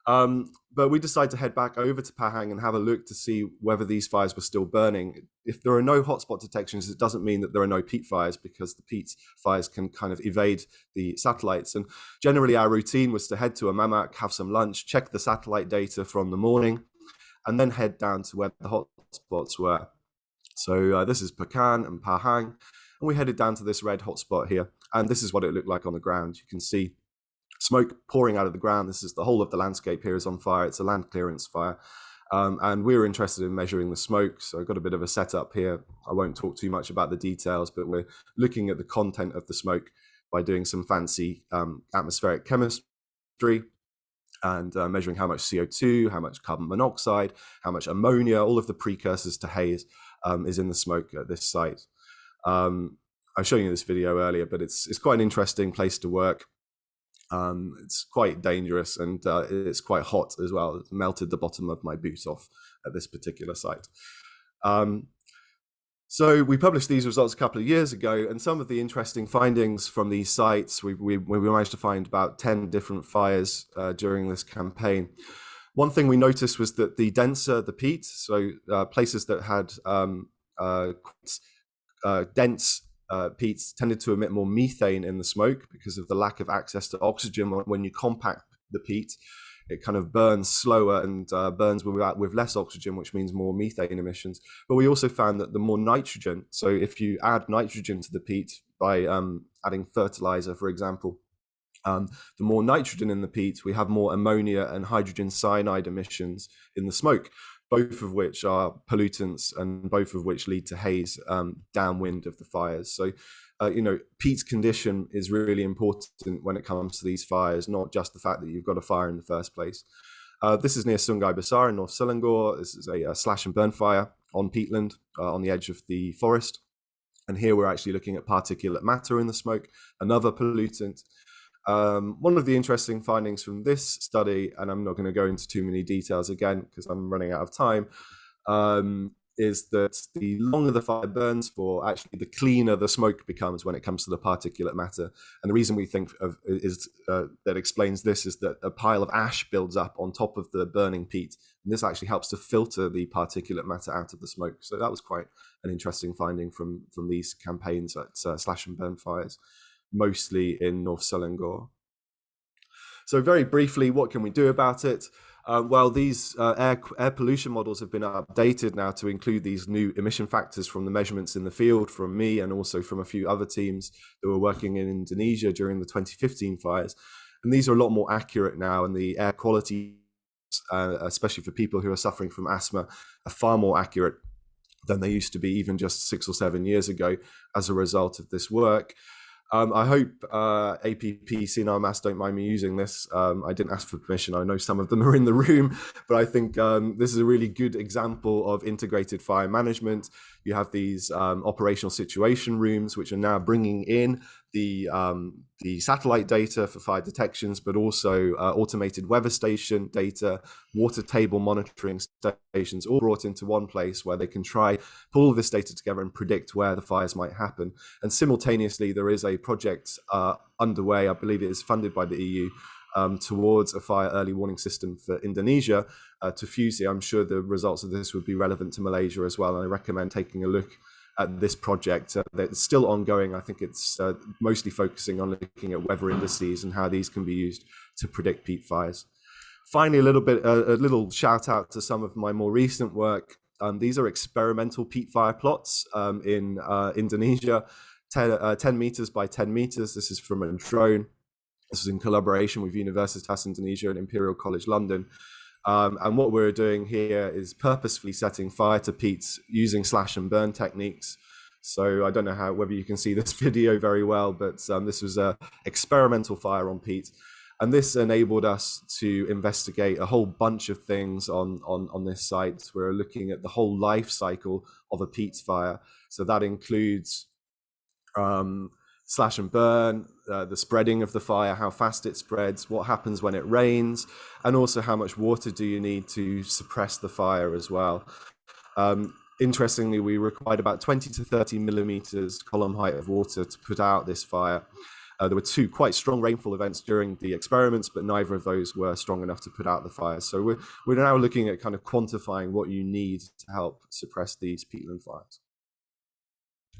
But we decided to head back over to Pahang and have a look to see whether these fires were still burning. If there are no hotspot detections, it doesn't mean that there are no peat fires, because the peat fires can kind of evade the satellites. And generally our routine was to head to a mamak, have some lunch, check the satellite data from the morning, and then head down to where the hotspots were. So this is Pekan and Pahang, and we headed down to this red hotspot here. And this is what it looked like on the ground. You can see smoke pouring out of the ground. This is the whole of the landscape here is on fire. It's a land clearance fire. And we were interested in measuring the smoke. So I've got a bit of a setup here. I won't talk too much about the details, but we're looking at the content of the smoke by doing some fancy atmospheric chemistry and measuring how much CO2, how much carbon monoxide, how much ammonia, all of the precursors to haze is in the smoke at this site. I was showing you this video earlier, but it's quite an interesting place to work. It's quite dangerous, and it's quite hot as well. It melted the bottom of my boot off at this particular site. So we published these results a couple of years ago, and some of the interesting findings from these sites, we managed to find about 10 different fires during this campaign. One thing we noticed was that the denser the peat, so places that had dense peats tended to emit more methane in the smoke because of the lack of access to oxygen. When you compact the peat, it kind of burns slower and burns with less oxygen, which means more methane emissions. But we also found that the more nitrogen, so if you add nitrogen to the peat by adding fertilizer, for example, the more nitrogen in the peat, we have more ammonia and hydrogen cyanide emissions in the smoke, both of which are pollutants and both of which lead to haze downwind of the fires. So, peat's condition is really important when it comes to these fires, not just the fact that you've got a fire in the first place. This is near Sungai Besar in North Selangor. This is a slash and burn fire on peatland on the edge of the forest. And here we're actually looking at particulate matter in the smoke, another pollutant. One of the interesting findings from this study, and I'm not going to go into too many details again because I'm running out of time, is that the longer the fire burns for, actually the cleaner the smoke becomes when it comes to the particulate matter. And the reason we think of is that explains this is that a pile of ash builds up on top of the burning peat, and this actually helps to filter the particulate matter out of the smoke. So that was quite an interesting finding from these campaigns at Slash and Burn Fires, mostly in North Selangor. So very briefly, what can we do about it? Well, these air pollution models have been updated now to include these new emission factors from the measurements in the field from me and also from a few other teams that were working in Indonesia during the 2015 fires. And these are a lot more accurate now, and the air quality, especially for people who are suffering from asthma, are far more accurate than they used to be even just 6 or 7 years ago as a result of this work. I hope APP CNR Mass don't mind me using this. I didn't ask for permission. I know some of them are in the room, but I think this is a really good example of integrated fire management. You have these operational situation rooms, which are now bringing in the satellite data for fire detections, but also automated weather station data, water table monitoring stations, all brought into one place where they can try pull this data together and predict where the fires might happen. And simultaneously, there is a project underway, I believe it is funded by the EU, towards a fire early warning system for Indonesia to FUSI. I'm sure the results of this would be relevant to Malaysia as well, and I recommend taking a look at this project. That's still ongoing. I think it's mostly focusing on looking at weather indices and how these can be used to predict peat fires. Finally, a little shout out to some of my more recent work. These are experimental peat fire plots in Indonesia, 10 meters by 10 meters. This is from a drone. This is in collaboration with Universitas Indonesia and Imperial College London. And what we're doing here is purposefully setting fire to peats using slash and burn techniques. So I don't know whether you can see this video very well, but this was an experimental fire on peat. And this enabled us to investigate a whole bunch of things on this site. We're looking at the whole life cycle of a peat fire. So that includes slash and burn, the spreading of the fire, how fast it spreads, what happens when it rains, and also how much water do you need to suppress the fire as well. Interestingly, we required about 20 to 30 millimeters column height of water to put out this fire. There were 2 quite strong rainfall events during the experiments, but neither of those were strong enough to put out the fire. So we're now looking at kind of quantifying what you need to help suppress these peatland fires.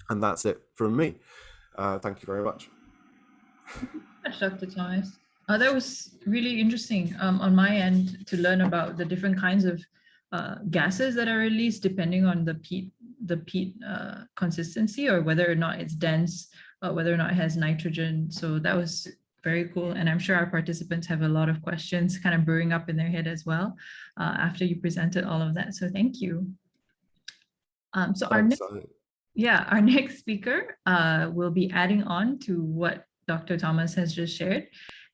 And that's it from me. Thank you very much. Thanks, Dr. Thomas. That was really interesting on my end to learn about the different kinds of gases that are released depending on the peat consistency, or whether or not it's dense, whether or not it has nitrogen. So that was very cool. And I'm sure our participants have a lot of questions kind of brewing up in their head as well after you presented all of that. So thank you. So our next speaker will be adding on to what Dr. Thomas has just shared,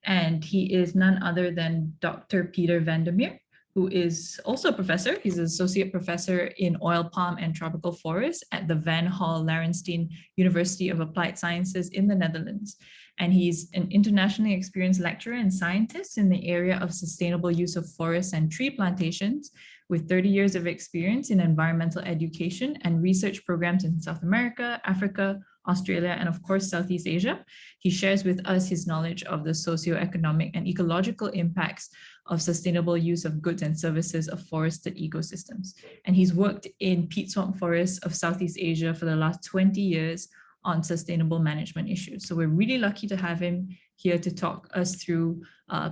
and he is none other than Dr. Peter van der Meer, who is also a professor. He's an associate professor in oil palm and tropical forests at the Van Hal Larenstein University of Applied Sciences in the Netherlands. And he's an internationally experienced lecturer and scientist in the area of sustainable use of forests and tree plantations, with 30 years of experience in environmental education and research programs in South America, Africa, Australia, and of course, Southeast Asia. He shares with us his knowledge of the socioeconomic and ecological impacts of sustainable use of goods and services of forested ecosystems. And he's worked in peat swamp forests of Southeast Asia for the last 20 years on sustainable management issues. So we're really lucky to have him here to talk us through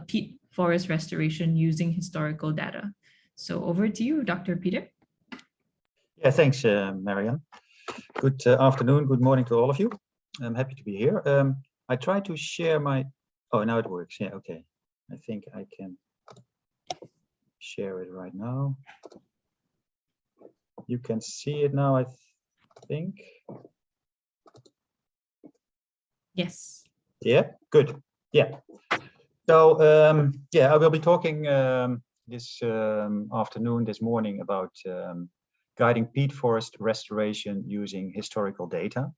peat forest restoration using historical data. So over to you, Dr. Peter. Yeah, thanks, Marianne. Good afternoon, good morning to all of you. I'm happy to be here. I try to share my, oh, now it works. Yeah, okay. I think I can share it right now. You can see it now, I think. Yes. Yeah, good. Yeah. So, yeah, I will be talking this afternoon, this morning about guiding peat forest restoration using historical data.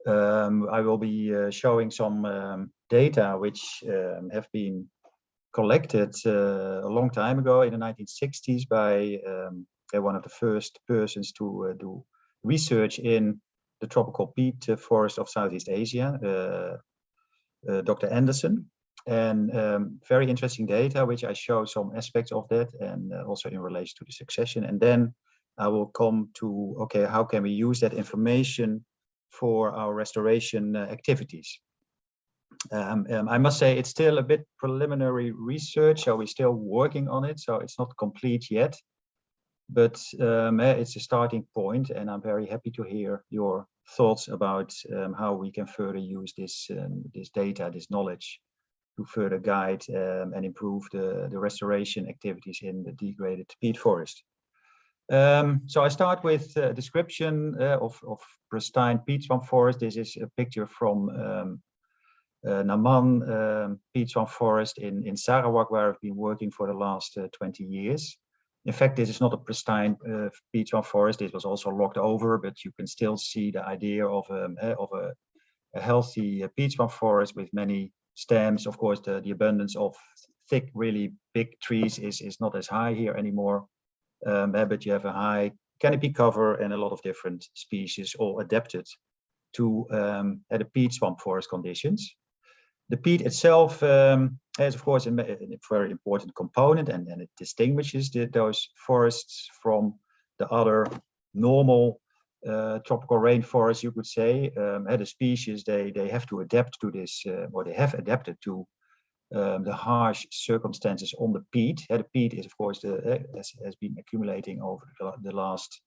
I will be showing some data which have been collected a long time ago in the 1960s by one of the first persons to do research in the tropical peat forest of Southeast Asia, Dr. Anderson. And very interesting data, which I show some aspects of that, and also in relation to the succession. And then I will come to, okay, how can we use that information for our restoration activities? I must say it's still a bit preliminary research, so we're still working on it, so it's not complete yet. But it's a starting point, and I'm very happy to hear your thoughts about how we can further use this data, this knowledge, to further guide and improve the restoration activities in the degraded peat forest. So I start with a description of pristine peat swamp forest. This is a picture from Naman peat swamp forest in Sarawak, where I've been working for the last 20 years. In fact, this is not a pristine peat swamp forest. It was also locked over, but you can still see the idea of a healthy peat swamp forest with many stems. Of course, the abundance of thick, really big trees is not as high here anymore. But you have a high canopy cover and a lot of different species, all adapted to the peat swamp forest conditions. The peat itself has, of course, a very important component, and it distinguishes those forests from the other normal tropical rainforests, you could say. The species, they have to adapt to this, or they have adapted to the harsh circumstances on the peat. The peat is, of course, has been accumulating over the last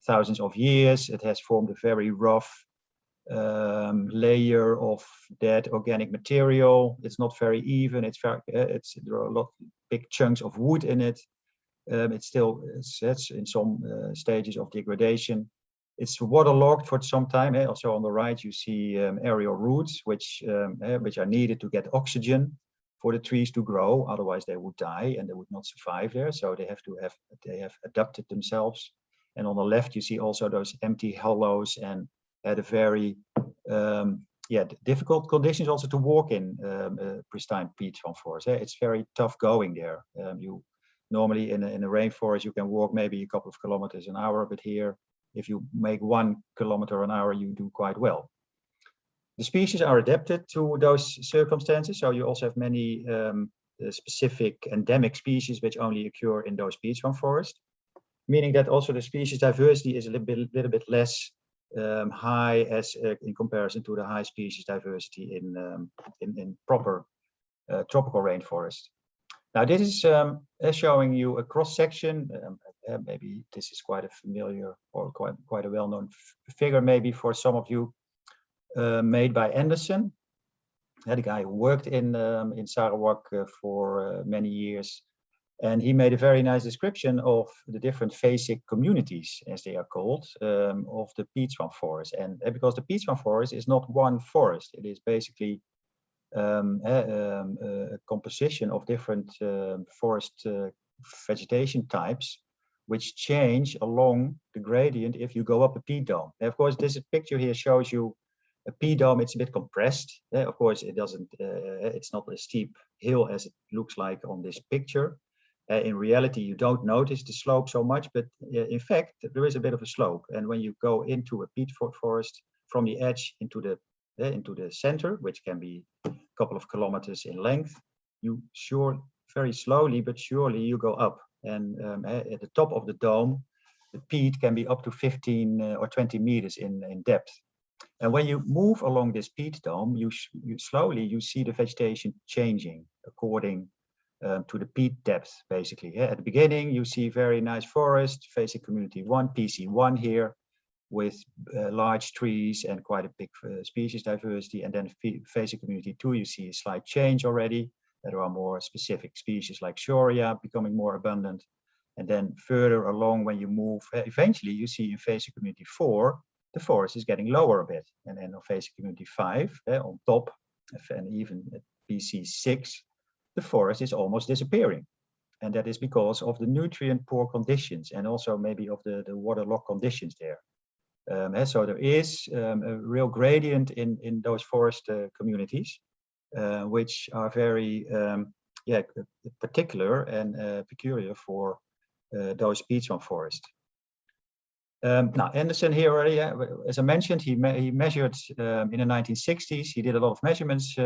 thousands of years. It has formed a very rough layer of dead organic material. It's not very even. There are a lot of big chunks of wood in it. It's in some stages of degradation. It's waterlogged for some time. Also on the right, you see aerial roots, which are needed to get oxygen for the trees to grow. Otherwise, they would die and they would not survive there. So they have adapted themselves. And on the left, you see also those empty hollows and at a very difficult conditions also to walk in pristine peat swamp forest. It's very tough going there. You normally in a rainforest you can walk maybe a couple of kilometers an hour, but here if you make 1 kilometer an hour you do quite well. The species are adapted to those circumstances, so you also have many specific endemic species which only occur in those peat swamp forests, meaning that also the species diversity is a little bit less high as in comparison to the high species diversity in proper tropical rainforest. Now this is showing you a cross section. Maybe this is quite a familiar or quite a well-known figure maybe for some of you, made by Anderson, the guy who worked in Sarawak for many years. And he made a very nice description of the different phasic communities, as they are called, of the peat swamp forest. And because the peat swamp forest is not one forest, it is basically a composition of different forest vegetation types, which change along the gradient if you go up a peat dome. And of course, this picture here shows you a peat dome. It's a bit compressed. Of course, it doesn't. It's not a steep hill as it looks like on this picture. In reality, you don't notice the slope so much, but in fact, there is a bit of a slope. And when you go into a peat forest from the edge into the center, which can be a couple of kilometers in length, you very slowly but surely you go up. And at the top of the dome, the peat can be up to 15 or 20 meters in depth. And when you move along this peat dome, you slowly see the vegetation changing according to the peat depth, basically. At the beginning, you see very nice forest, facing community 1, PC1 here, with large trees and quite a big species diversity. And then facing community 2, you see a slight change already. There are more specific species like Shorea becoming more abundant. And then further along, when you move, eventually you see in facing community 4, the forest is getting lower a bit. And then on facing community 5, on top, and even at PC6, the forest is almost disappearing. And that is because of the nutrient poor conditions and also maybe of the waterlogged conditions there. So there is a real gradient in those forest communities, which are very particular and peculiar for those peatland forests. Now, Anderson here already, as I mentioned, he measured in the 1960s. He did a lot of measurements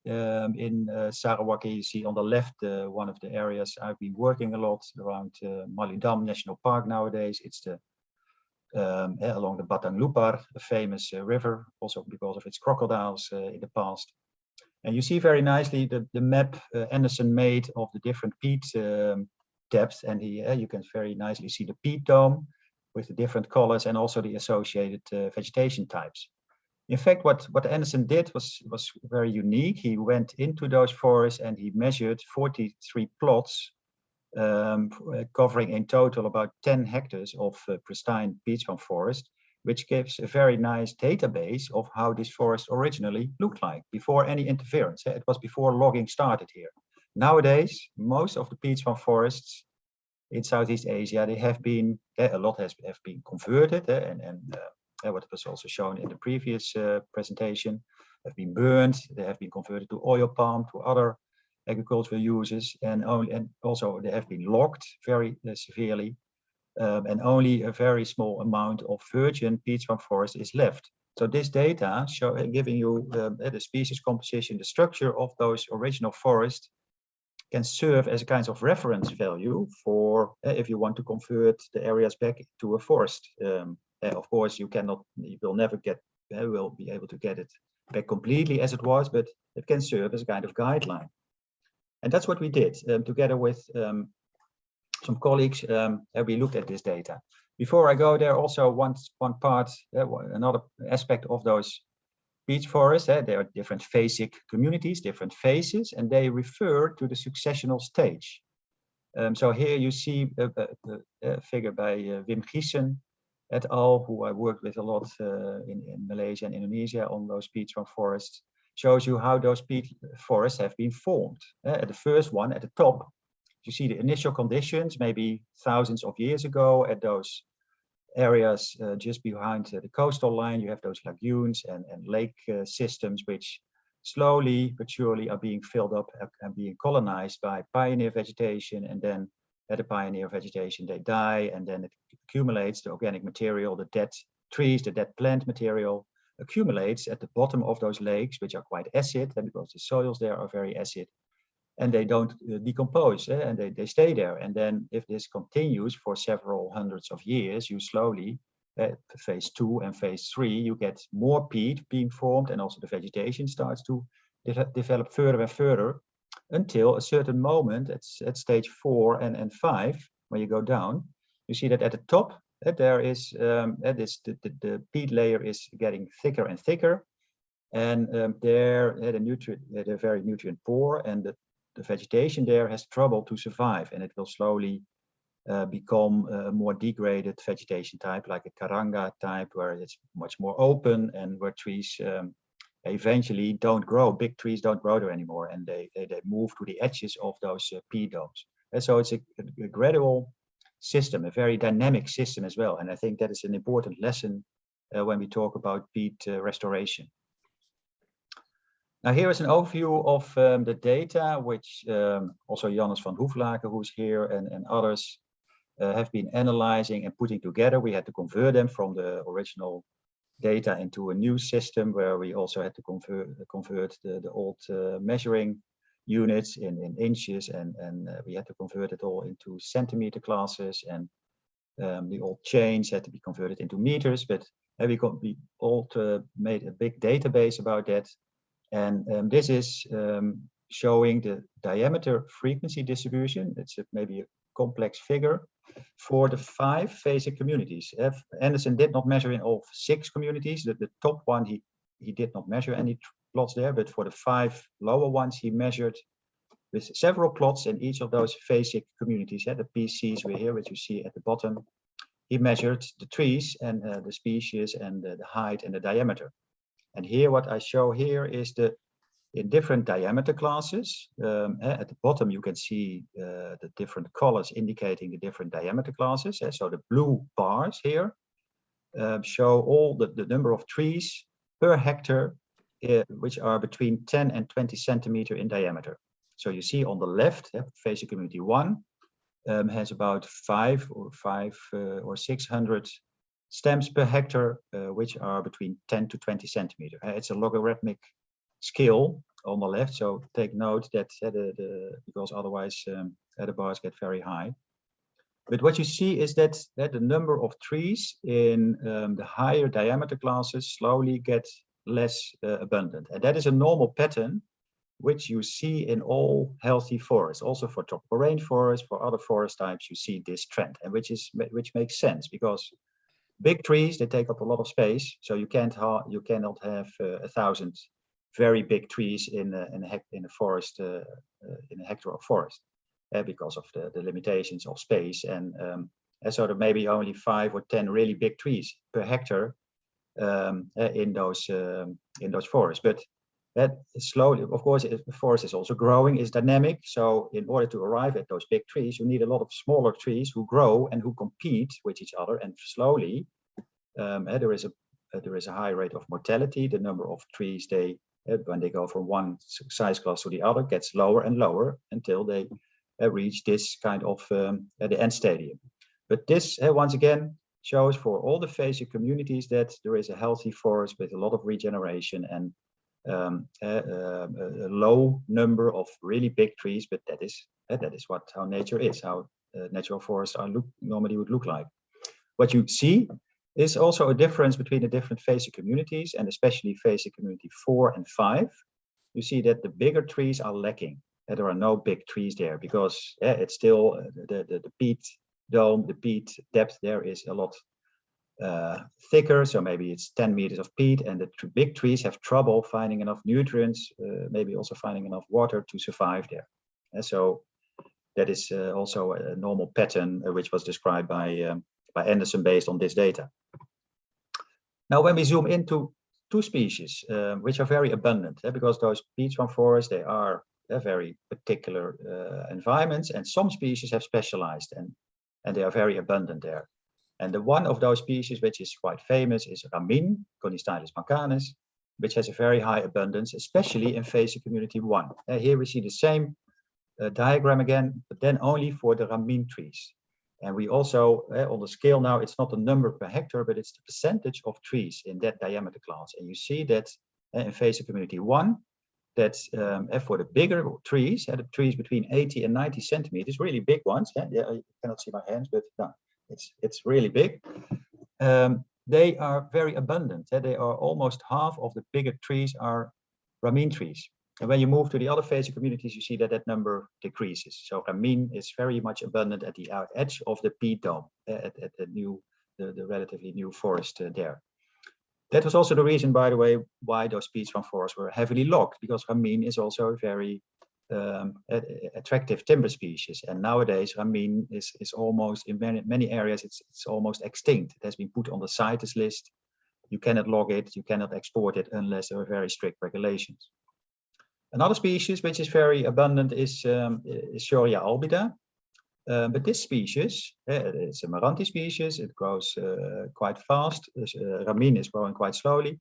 in Sarawak. You see on the left one of the areas I've been working a lot around Malidam National Park nowadays. It's the along the Batang Lupar, a famous river, also because of its crocodiles in the past. And you see very nicely the map Anderson made of the different peat depths, and you can very nicely see the peat dome with the different colors and also the associated vegetation types. In fact, what Anderson did was very unique. He went into those forests and he measured 43 plots, covering in total about 10 hectares of pristine peatland forest, which gives a very nice database of how this forest originally looked like before any interference. It was before logging started here. Nowadays, most of the peatland forests in Southeast Asia, they have been, a lot have been converted, and what was also shown in the previous presentation, have been burned, they have been converted to oil palm, to other agricultural uses, and also they have been logged very severely, and only a very small amount of virgin peatland forest is left. So this data show giving you the species composition, the structure of those original forests, can serve as a kind of reference value for if you want to convert the areas back to a forest. Of course, you will never will be able to get it back completely as it was, but it can serve as a kind of guideline. And that's what we did together with some colleagues. We looked at this data. Before I go there, also another aspect of those peat forests, there are different phasic communities, different phases, and they refer to the successional stage. So here you see a figure by Wim Giesen et al., who I worked with a lot in Malaysia and Indonesia on those peatland forests, shows you how those peat forests have been formed. At the first one, at the top, you see the initial conditions, maybe thousands of years ago, at those areas just behind the coastal line. You have those lagoons and lake systems, which slowly but surely are being filled up and being colonized by pioneer vegetation, and then at the pioneer vegetation they die, and then it accumulates, the organic material, the dead trees, the dead plant material accumulates at the bottom of those lakes, which are quite acid, and because the soils there are very acid, and they don't decompose, and they stay there. And then if this continues for several hundreds of years, you slowly, phase 2 and phase 3, you get more peat being formed, and also the vegetation starts to develop further and further, until a certain moment at stage 4 and 5, when you go down, you see that at the top, there is the peat layer is getting thicker and thicker, and they're very nutrient poor, and the vegetation there has trouble to survive, and it will slowly become a more degraded vegetation type, like a karanga type, where it's much more open and where trees eventually don't grow. Big trees don't grow there anymore, and they move to the edges of those peat domes. And so it's a gradual system, a very dynamic system as well. And I think that is an important lesson when we talk about peat restoration. Now here is an overview of the data, which also Jannes van Hoeflaken, who's here, and others have been analyzing and putting together. We had to convert them from the original data into a new system, where we also had to convert the old measuring units in inches, and we had to convert it all into centimeter classes, and the old chains had to be converted into meters. But we all made a big database about that. And this is showing the diameter frequency distribution. It's maybe a complex figure for the 5 phasic communities. Anderson did not measure in all 6 communities. The top one, he did not measure any plots there, but for the 5 lower ones, he measured with several plots in each of those phasic communities. The PCs were here, which you see at the bottom. He measured the trees and the species and the height and the diameter. And here, what I show here is in different diameter classes. At the bottom, you can see the different colors indicating the different diameter classes. So the blue bars here show all the number of trees per hectare, which are between 10 and 20 centimeter in diameter. So you see on the left, phasic community 1, has about 500 or 600 stems per hectare, which are between 10 to 20 centimeter. It's a logarithmic scale on the left, so take note that because otherwise the bars get very high. But what you see is that the number of trees in the higher diameter classes slowly get less abundant, and that is a normal pattern which you see in all healthy forests. Also for tropical rainforest, for other forest types, you see this trend, and which makes sense because big trees, they take up a lot of space, so you cannot have 1,000 very big trees in a forest, in a hectare of forest, because of the limitations of space, and so there may be only 5 or 10 really big trees per hectare in those forests. But that slowly, of course, the forest is also growing, is dynamic. So in order to arrive at those big trees, you need a lot of smaller trees who grow and who compete with each other. And slowly, there is a high rate of mortality. The number of trees when they go from one size class to the other gets lower and lower until they reach this kind of the end stadium. But this once again shows for all the FACE communities that there is a healthy forest with a lot of regeneration and a low number of really big trees, but that is how nature is, how natural forests normally would look like. What you see is also a difference between the different FACE communities, and especially FACE community 4 and 5. You see that the bigger trees are lacking. There are no big trees there because it's still the peat dome, the peat depth there is a lot thicker, so maybe it's 10 meters of peat, and the big trees have trouble finding enough nutrients, maybe also finding enough water to survive there. And so that is also a normal pattern which was described by Anderson based on this data. Now when we zoom into 2 species which are very abundant, because those peat swamp forests, they are very particular environments, and some species have specialized and they are very abundant there. And the one of those species which is quite famous is Ramin, Conistylis bancanus, which has a very high abundance, especially in FACE community 1. Here we see the same diagram again, but then only for the Ramin trees. And we also, on the scale now, it's not the number per hectare, but it's the percentage of trees in that diameter class. And you see that in FACE community 1, that for the bigger trees, the trees between 80 and 90 centimeters, really big ones, you cannot see my hands, but no, it's really big. They are very abundant. They are almost half of the bigger trees are Ramin trees. And when you move to the other FACE communities, you see that that number decreases. So Ramin is very much abundant at the edge of the peat dome, at the relatively new forest there. That was also the reason, by the way, why those peat swamp forests were heavily logged, because Ramin is also a very attractive timber species. And nowadays, Ramin is almost, in many areas, it's almost extinct. It has been put on the CITES list. You cannot log it, you cannot export it unless there are very strict regulations. Another species which is very abundant is Shoria albida. But this species, it's a Maranti species, it grows quite fast. Ramin is growing quite slowly.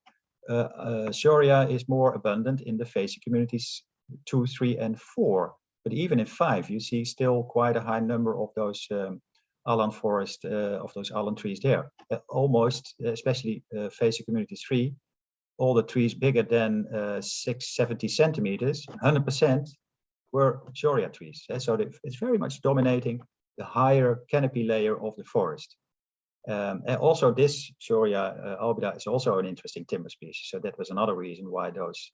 Shoria is more abundant in the FACE communities 2, 3, and 4. But even in 5, you see still quite a high number of those allan forest, of those allan trees there. Almost, especially FACE community 3, all the trees bigger than 670 centimeters, 100% were Shoria trees. So it's very much dominating the higher canopy layer of the forest. And also this Shoria albida is also an interesting timber species. So that was another reason why those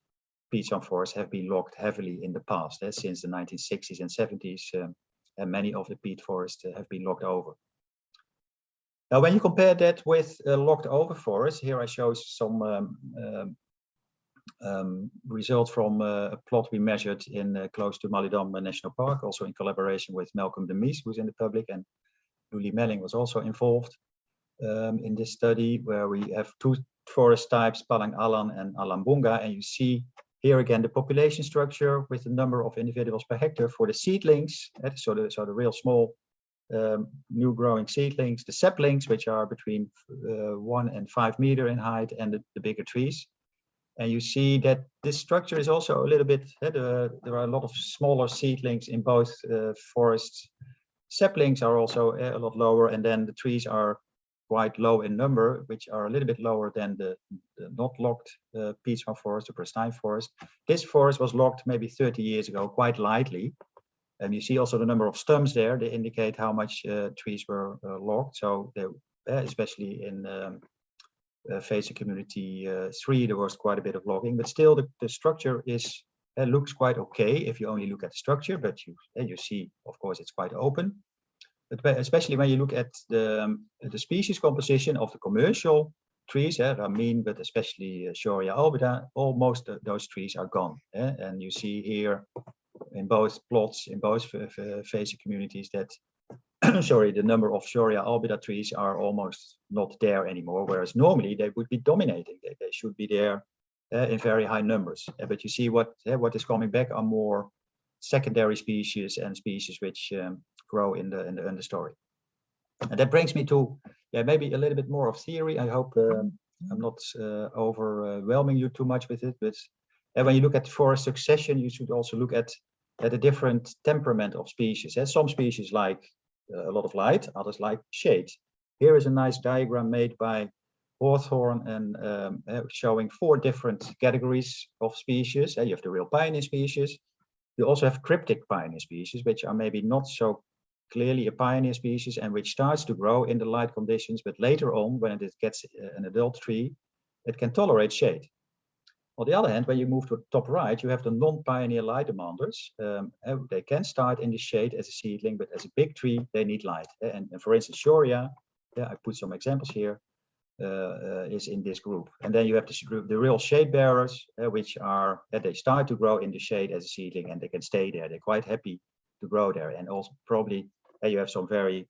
peat swamp forests have been logged heavily in the past. Since the 1960s and 70s, and many of the peat forests have been logged over. Now, when you compare that with logged over forests, here I show some results from a plot we measured in close to Malidam National Park, also in collaboration with Malcolm de Mies, who's in the public, and Luli Melling was also involved in this study, where we have 2 forest types, Palang Allan and Alambunga, and you see here again the population structure with the number of individuals per hectare for the seedlings, so the real small new growing seedlings, the saplings, which are between 1 and 5 meters in height, and the bigger trees. And you see that this structure is also a little bit, there are a lot of smaller seedlings in both forests, Saplings are also a lot lower, and then the trees are quite low in number, which are a little bit lower than the not logged peat forest, the pristine forest. This forest was logged maybe 30 years ago, quite lightly. And you see also the number of stumps there. They indicate how much trees were logged. So they, especially in FAZE community 3, there was quite a bit of logging, but still the structure is looks quite okay if you only look at the structure, but you see, of course, it's quite open. But especially when you look at the species composition of the commercial trees, Ramin, but especially Shorea albida, almost those trees are gone. And you see here in both plots, in both FAZE communities, that sorry, the number of Shorea albida trees are almost not there anymore, whereas normally they would be dominating. They should be there in very high numbers. But you see what is coming back are more secondary species and species which grow in the understory. And that brings me to maybe a little bit more of theory. I hope I'm not overwhelming you too much with it, but when you look at forest succession, you should also look at the different temperament of species. Some species like a lot of light, others like shade. Here is a nice diagram made by Hawthorne and showing 4 different categories of species. You have the real pioneer species. You also have cryptic pioneer species, which are maybe not so clearly a pioneer species and which starts to grow in the light conditions, but later on, when it gets an adult tree, it can tolerate shade. On the other hand, when you move to the top right, you have the non-pioneer light demanders. They can start in the shade as a seedling, but as a big tree, they need light. And for instance, Shorea, I put some examples here, is in this group. And then you have this group, the real shade bearers, which are, they start to grow in the shade as a seedling and they can stay there. They're quite happy to grow there. And also probably you have some very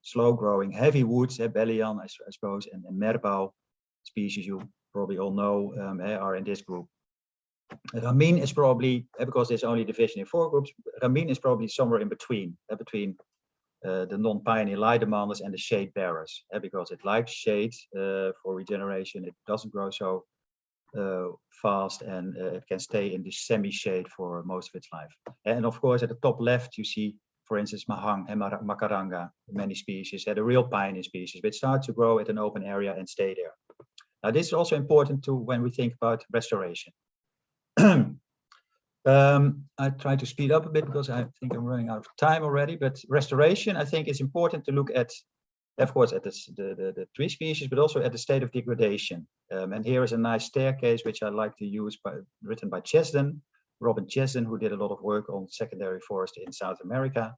slow growing heavy woods, Bellion, I suppose, and Merbau species you probably all know are in this group. Ramin is probably, because there's only division in 4 groups, Ramin is probably somewhere in between, between the non-pioneer light demanders and the shade bearers, because it likes shade for regeneration. It doesn't grow so fast, and it can stay in the semi-shade for most of its life. And of course, at the top left, you see, for instance, Mahang and Makaranga, many species, the real pioneer species, which start to grow at an open area and stay there. Now, this is also important to when we think about restoration. I try to speed up a bit because I think I'm running out of time already, but restoration, I think, is important to look at, of course, at the tree species, but also at the state of degradation. And here is a nice staircase, which I like to use, written by Chesden, Robin Chesden, who did a lot of work on secondary forest in South America.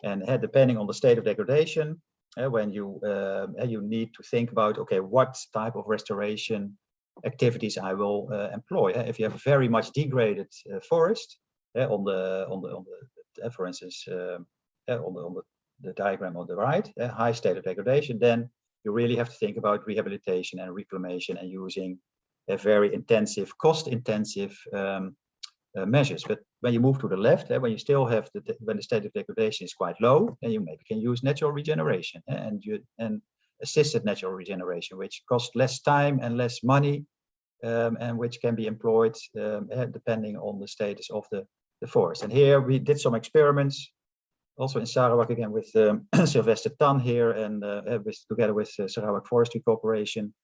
And depending on the state of degradation, when you need to think about, okay, what type of restoration activities I will employ. If you have a very much degraded forest, for instance, on the diagram on the right, high state of degradation, then you really have to think about rehabilitation and reclamation and using a very intensive, cost-intensive measures. But when you move to the left, when you still have when the state of degradation is quite low, then you maybe can use natural regeneration and assisted natural regeneration, which costs less time and less money, and which can be employed depending on the status of the forest. And here we did some experiments, also in Sarawak again with Sylvester Tan here, and together with Sarawak Forestry Corporation,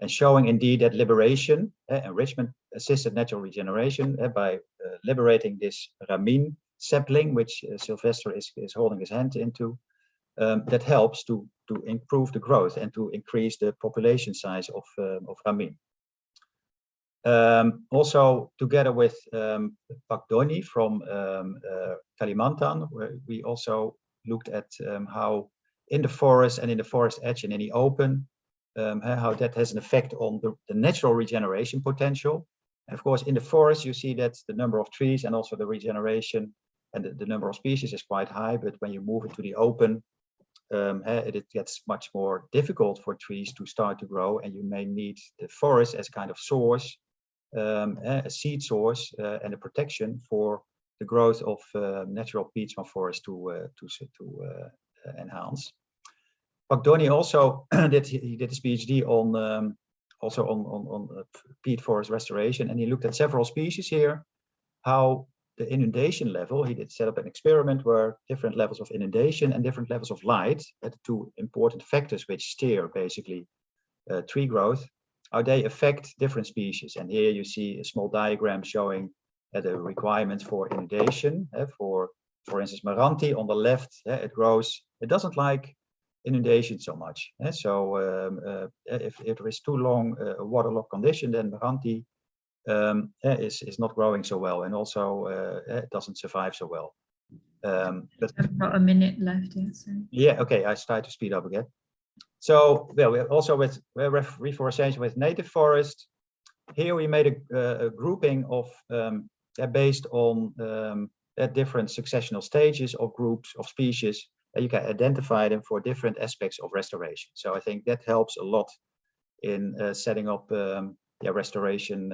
and showing indeed that liberation, enrichment, assisted natural regeneration, by liberating this Ramin sapling, which Sylvester is holding his hand into, that helps to improve the growth and to increase the population size of Ramin. Also, together with Pak Doni from Kalimantan, where we also looked at how in the forest and in the forest edge and in the open, how that has an effect on the natural regeneration potential. And of course, in the forest, you see that the number of trees and also the regeneration and the number of species is quite high. But when you move into the open, it gets much more difficult for trees to start to grow, and you may need the forest as a kind of source, a seed source, and a protection for the growth of natural peat forest to enhance. Pak Doni also did his PhD on peat forest restoration, and he looked at several species here, how the inundation level, he did set up an experiment where different levels of inundation and different levels of light, the two important factors which steer basically tree growth, how they affect different species. And here you see a small diagram showing the requirements for inundation. For instance, Maranti on the left, it grows, it doesn't like inundation so much. So if there is too long a waterlogged condition, then Maranti is not growing so well, and also it doesn't survive so well. But I've about a minute left. Yes. yeah, okay, I start to speed up again. So well, we also with reforestation with native forest. Here we made a grouping of based on different successional stages of groups of species. You can identify them for different aspects of restoration. So I think that helps a lot in setting up restoration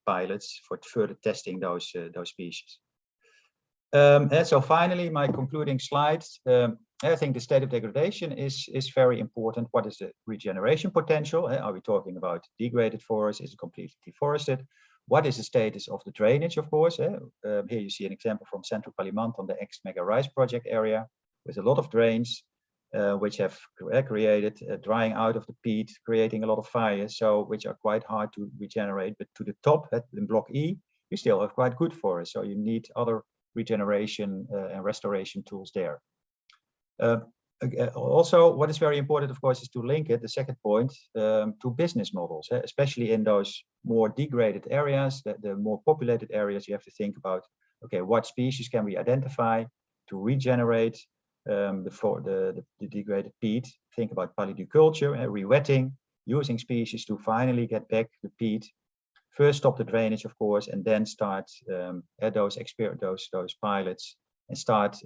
pilots for further testing those species. And so finally, my concluding slides. I think the state of degradation is very important. What is the regeneration potential? Are we talking about degraded forest? Is it completely deforested? What is the status of the drainage, of course? Here you see an example from Central Kalimantan, the ex-Mega Rice project area, with a lot of drains, which have created drying out of the peat, creating a lot of fires, so which are quite hard to regenerate. But to the top, in block E, you still have quite good forests, so you need other regeneration and restoration tools there. Also, what is very important, of course, is to link it, the second point, to business models, especially in those more degraded areas, the more populated areas. You have to think about, okay, what species can we identify to regenerate the degraded peat? Think about polyculture, re-wetting, using species to finally get back the peat. First, stop the drainage, of course, and then start those pilots, and start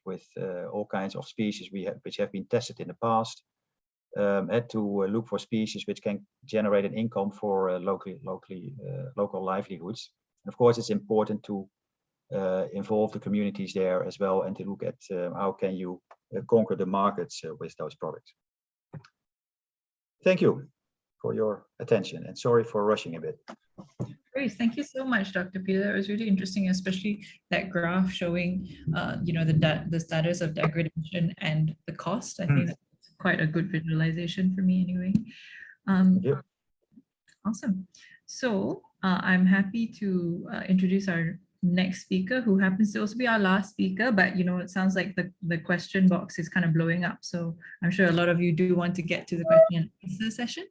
with all kinds of species which have been tested in the past, to look for species which can generate an income for local livelihoods. And of course, it's important to involve the communities there as well, and to look at how can you conquer the markets with those products. Thank you for your attention, and sorry for rushing a bit. Great, thank you so much, Dr. Peter. That was really interesting, especially that graph showing, the status of degradation and the cost. I think that's quite a good visualization for me, anyway. Awesome. So I'm happy to introduce our next speaker, who happens to also be our last speaker, but it sounds like the question box is kind of blowing up. So I'm sure a lot of you do want to get to the question and answer session.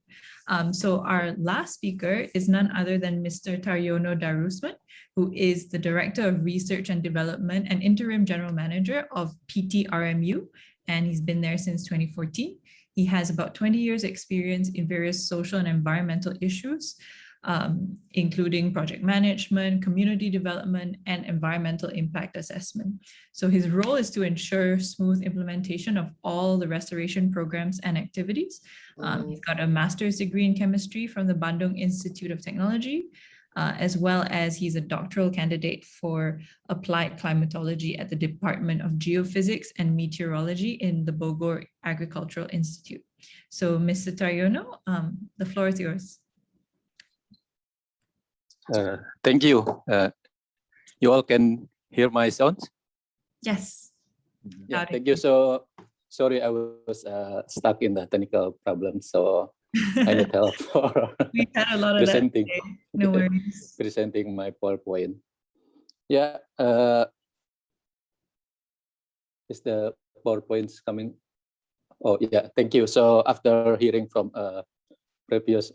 So our last speaker is none other than Mr. Taryono Darusman, who is the Director of Research and Development and Interim General Manager of PTRMU, and he's been there since 2014. He has about 20 years experience in various social and environmental issues, including project management, community development, and environmental impact assessment. So his role is to ensure smooth implementation of all the restoration programs and activities. He's got a master's degree in chemistry from the Bandung Institute of Technology, as well as he's a doctoral candidate for applied climatology at the Department of Geophysics and Meteorology in the Bogor Agricultural Institute. So Mr. Taryono, the floor is yours. Thank you. You all can hear my sounds? Yes. Yeah, thank you. So sorry, I was stuck in the technical problem, so I need help for We've had a lot of presenting. that today. No worries. Presenting my PowerPoint. Yeah. Is the PowerPoints coming? Oh yeah, thank you. So after hearing from a previous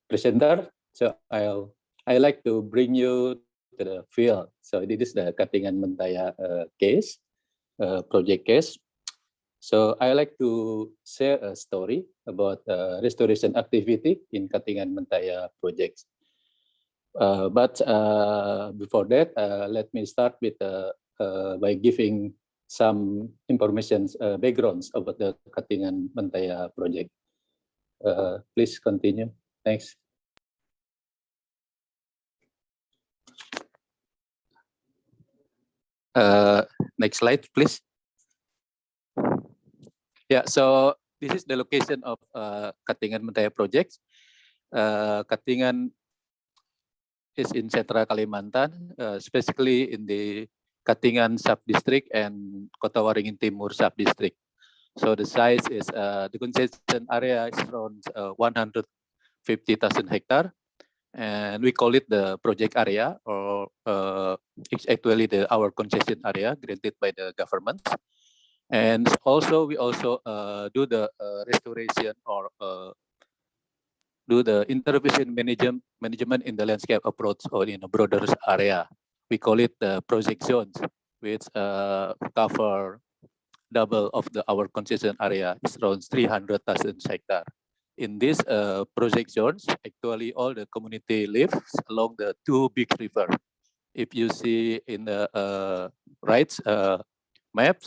presenter, so I like to bring you to the field. So this is the Katingan Mentaya case, project case. So I like to share a story about restoration activity in Katingan Mentaya projects. But before that, let me start with by giving some information backgrounds about the Katingan Mentaya project. Please continue. Thanks. Next slide, please. Yeah, so this is the location of Katingan Mentaya project. Katingan is in Central Kalimantan, specifically in the Katingan sub-district and Kota Waringin Timur sub-district. So the size is, the concession area is around 150,000 hectare. And we call it the project area, or it's actually our concession area granted by the government. And also, we also do the restoration or do the intervention management in the landscape approach or in a broader area. We call it the project zones, which cover double of our concession area, is around 300,000 hectare. In these project zones, actually all the community lives along the two big rivers. If you see in the right maps,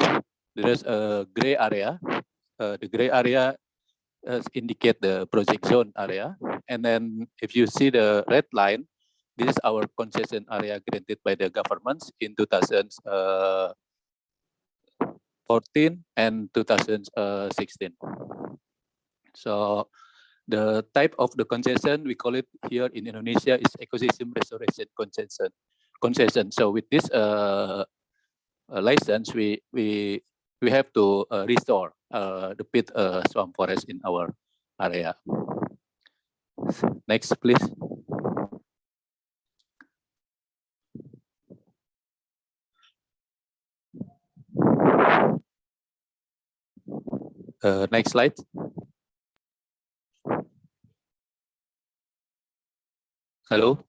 there is a gray area. The gray area indicate the project zone area. And then if you see the red line, this is our concession area granted by the governments in 2014 and 2016. So the type of the concession, we call it here in Indonesia, is ecosystem restoration concession. So with this license, we have to restore the peat swamp forest in our area. Next, please. Next slide. Hello.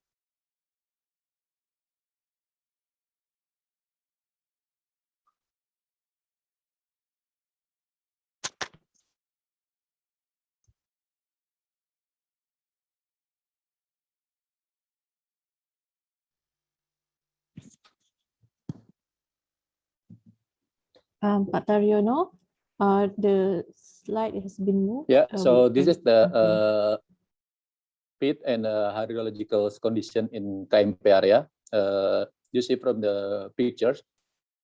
Pak Taryono, the slide has been moved. Yeah, so this is the peat and hydrological condition in KMP area. You see from the pictures,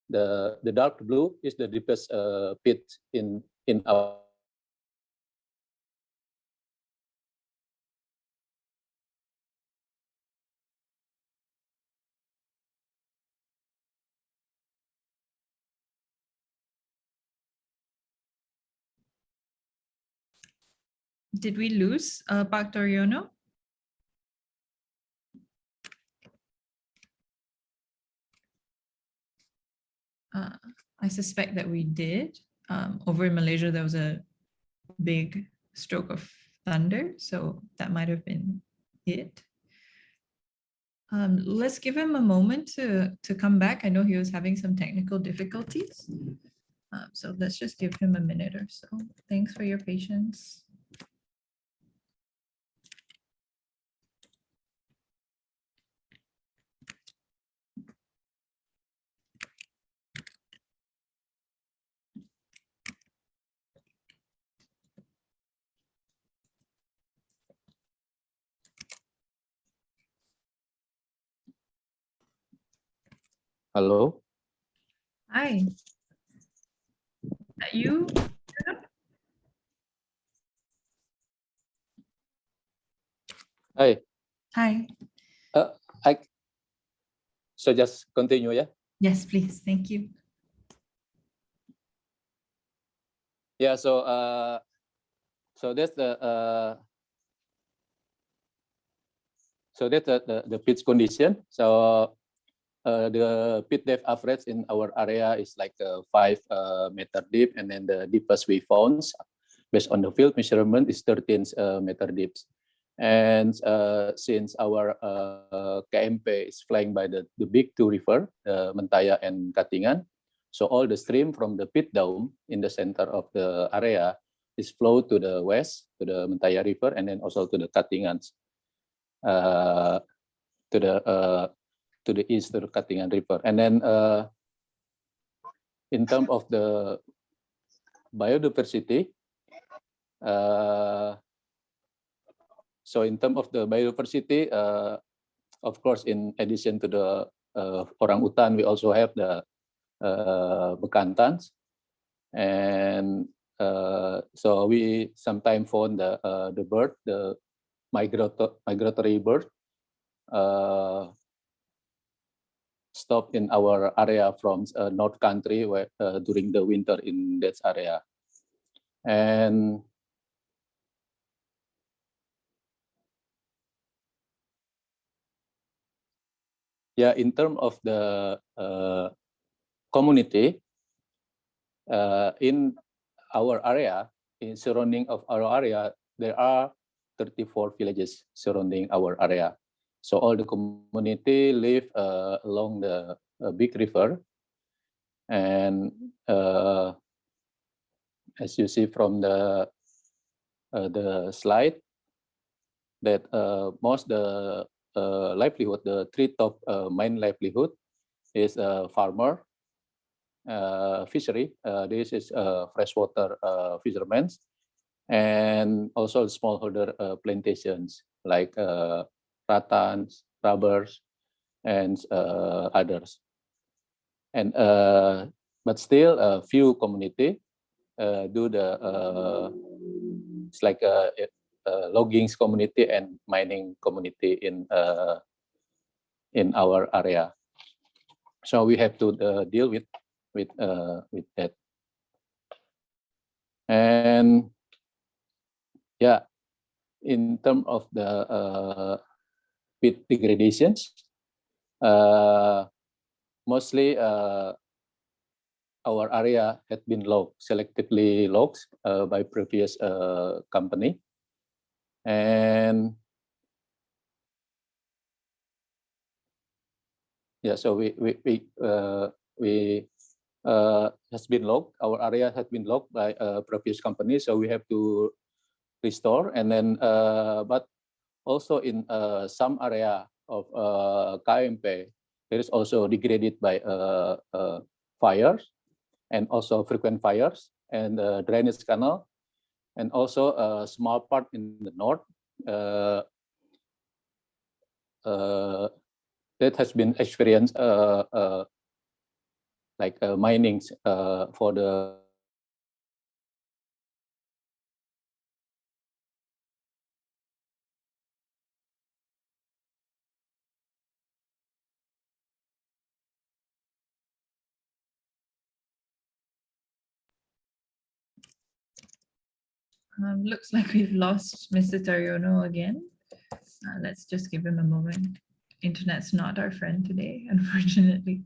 the dark blue is the deepest pit in our. Did we lose Pak Toriono? I suspect that we did. Over in Malaysia, there was a big stroke of thunder, so that might have been it. Let's give him a moment to come back. I know he was having some technical difficulties. So let's just give him a minute or so. Thanks for your patience. Hello. Hi. Are you? Hi. Hi. So just continue, yeah? Yes, please. Thank you. Yeah, so that's the pitch condition. So the pit depth average in our area is like 5 meter deep, and then the deepest we found based on the field measurement is 13 meter deep. And since our KMP is flanked by the big two rivers, Mentaya and Katingan, so all the stream from the pit dome in the center of the area is flowed to the west, to the Mentaya River, and then also to the Katingan, to the east, to the Katingan River. And then in terms of the biodiversity, so in terms of the biodiversity, of course, in addition to the orangutan, we also have the bekantans, and so we sometimes found the bird, the migratory bird, stop in our area from North Country where, during the winter in that area. And yeah, in terms of the community, in our area, in surrounding of our area, there are 34 villages surrounding our area. So all the community live along the big river. And as you see from the slide, that most the livelihood, the three top main livelihood is farmer, fishery. This is freshwater fishermen, and also smallholder plantations like rattans, rubbers, and others. And but still, a few community do the it's like a logging community and mining community in our area. So we have to deal with that. And yeah, in terms of the peat degradations, mostly our area had been logged, selectively logged by previous company. And yeah, so we has been logged. Our area has been logged by a previous company, so we have to restore. And then, but also in some area of KMP, there is also degraded by fires, and also frequent fires, and drainage canal, and also a small part in the north that has been experienced like mining for the Looks like we've lost Mr. Tariono again. Let's just give him a moment. Internet's not our friend today, unfortunately.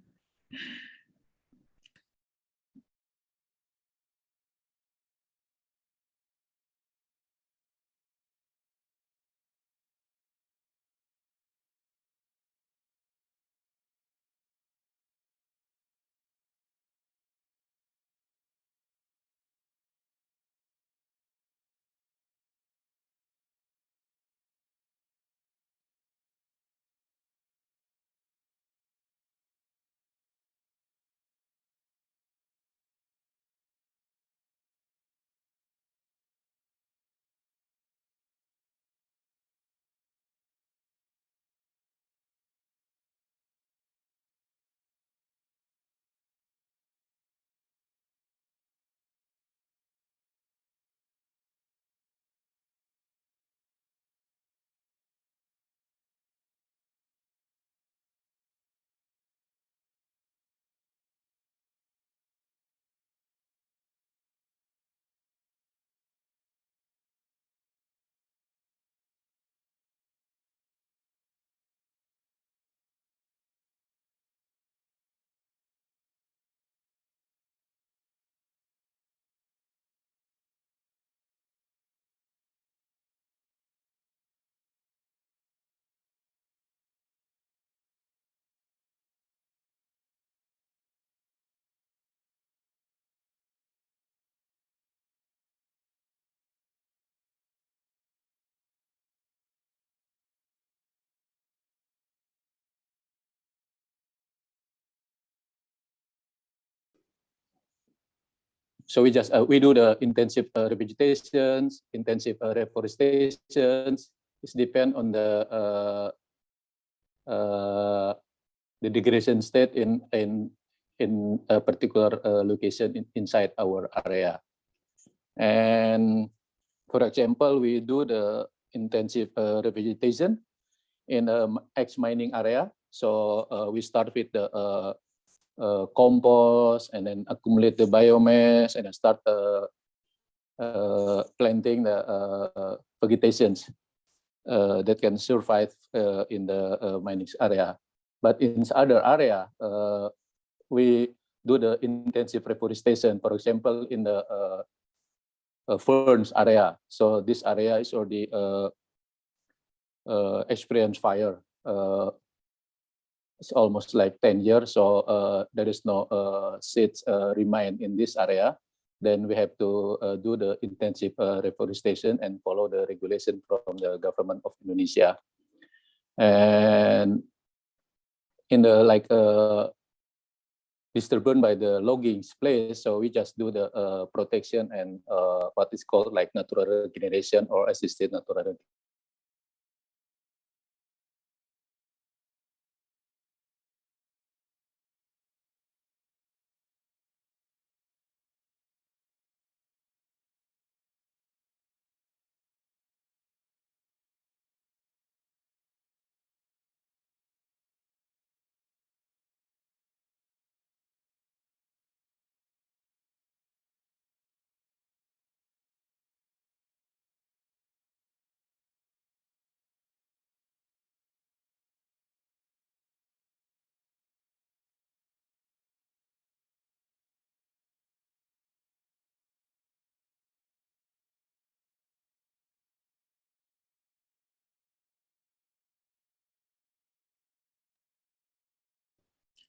so we do the intensive revegetations, intensive reforestations. It depends on the degradation state in a particular location inside our area. And for example, we do the intensive revegetation in the ex-mining area. So we start with the compost and then accumulate the biomass and then start planting the vegetations that can survive in the mining area. But in other area, we do the intensive reforestation, for example, in the ferns area. So this area is already experienced fire. It's almost like 10 years, so there is no seeds remain in this area. Then we have to do the intensive reforestation and follow the regulation from the government of Indonesia. And in the disturbed by the logging place, so we just do the protection and what is called like natural regeneration or assisted natural regeneration.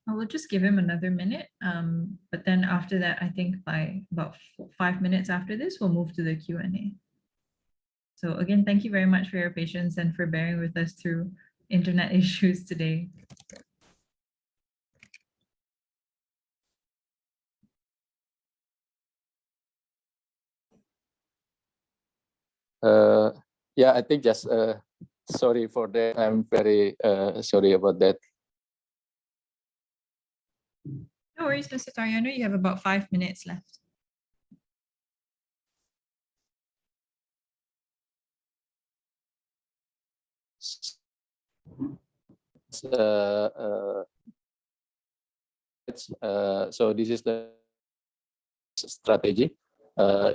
We'll just give him another minute. But then after that, I think by about 5 minutes after this, we'll move to the Q&A. So again, thank you very much for your patience and for bearing with us through internet issues today. Yeah, I think just sorry for that. I'm very sorry about that. No worries, Mr. Tariano. You have about 5 minutes left. So this is the strategy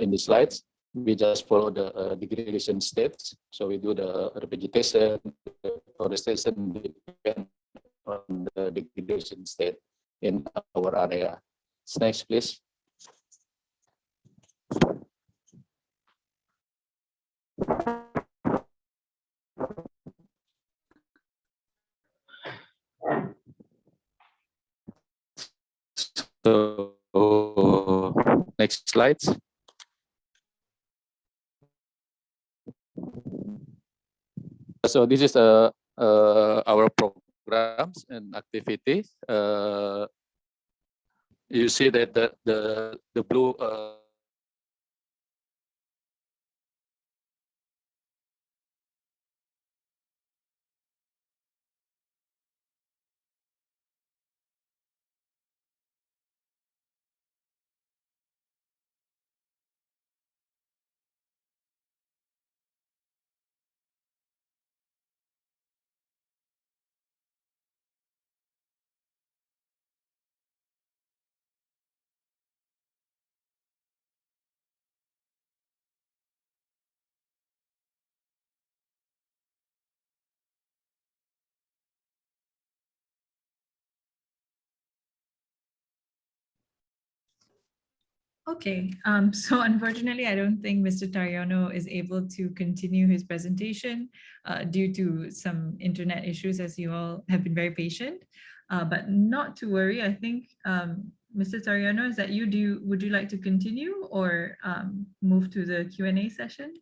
in the slides. We just follow the degradation steps. So we do the revegetation, forestation depend on the degradation state in our area. Next, please. So next slides. So this is our programs and activities. You see that the blue Okay, so unfortunately, I don't think Mr. Tariano is able to continue his presentation due to some internet issues, as you all have been very patient. But not to worry, I think, Mr. Tariano, is that you? Would you like to continue or move to the Q&A session?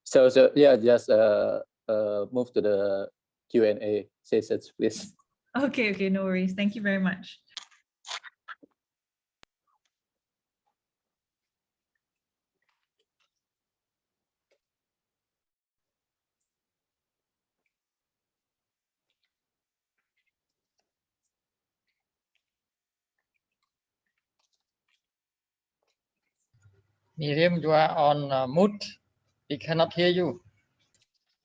So yeah, just move to the Q&A sessions, please. Okay, no worries. Thank you very much. Miriam, you are on mute. We cannot hear you.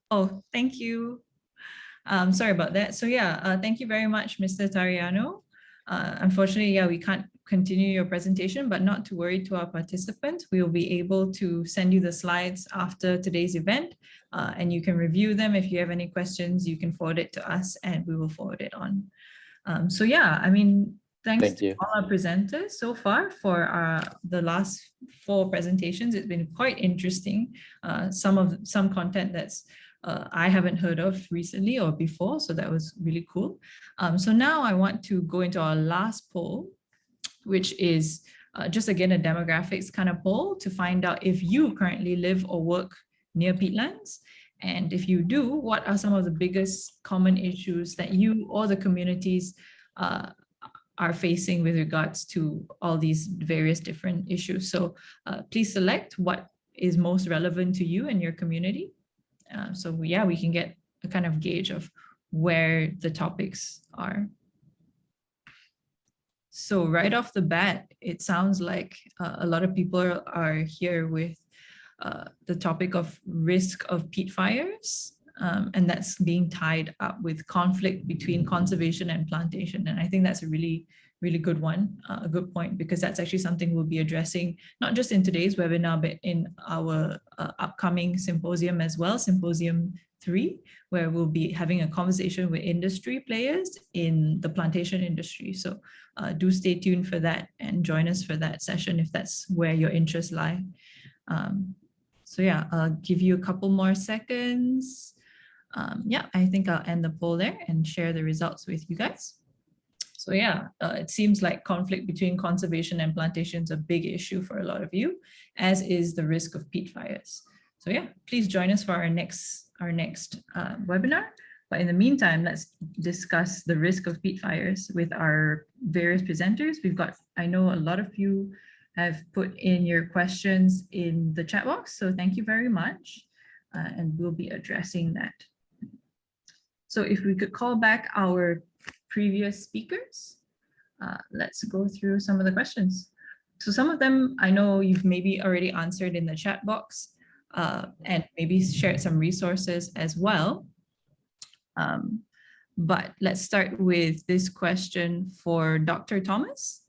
Oh, thank you. Sorry about that. So yeah, thank you very much, Mr. Tariano. Unfortunately, yeah, we can't continue your presentation, but not to worry to our participants. We will be able to send you the slides after today's event, and you can review them. If you have any questions, you can forward it to us and we will forward it on. So yeah, I mean, thanks Thank to you. all our presenters so far for the last 4 presentations. It's been quite interesting. Some content that's I haven't heard of recently or before, so that was really cool. So now I want to go into our last poll, which is just again a demographics kind of poll to find out if you currently live or work near peatlands. And if you do, what are some of the biggest common issues that you or the communities are facing with regards to all these various different issues? So please select what is most relevant to you and your community. So yeah, we can get a kind of gauge of where the topics are. So right off the bat, it sounds like a lot of people are here with the topic of risk of peat fires, and that's being tied up with conflict between conservation and plantation. And I think that's a really good one, a good point, because that's actually something we'll be addressing, not just in today's webinar, but in our upcoming symposium as well, Symposium 3, where we'll be having a conversation with industry players in the plantation industry. So do stay tuned for that and join us for that session if that's where your interests lie. So yeah, I'll give you a couple more seconds. Yeah, I think I'll end the poll there and share the results with you guys. So yeah, it seems like conflict between conservation and plantation is a big issue for a lot of you, as is the risk of peat fires. So yeah, please join us for our next webinar. But in the meantime, let's discuss the risk of peat fires with our various presenters. We've got, I know a lot of you have put in your questions in the chat box, so thank you very much. And we'll be addressing that. So if we could call back our previous speakers, let's go through some of the questions. So some of them I know you've maybe already answered in the chat box, and maybe shared some resources as well. But let's start with this question for Dr. Thomas.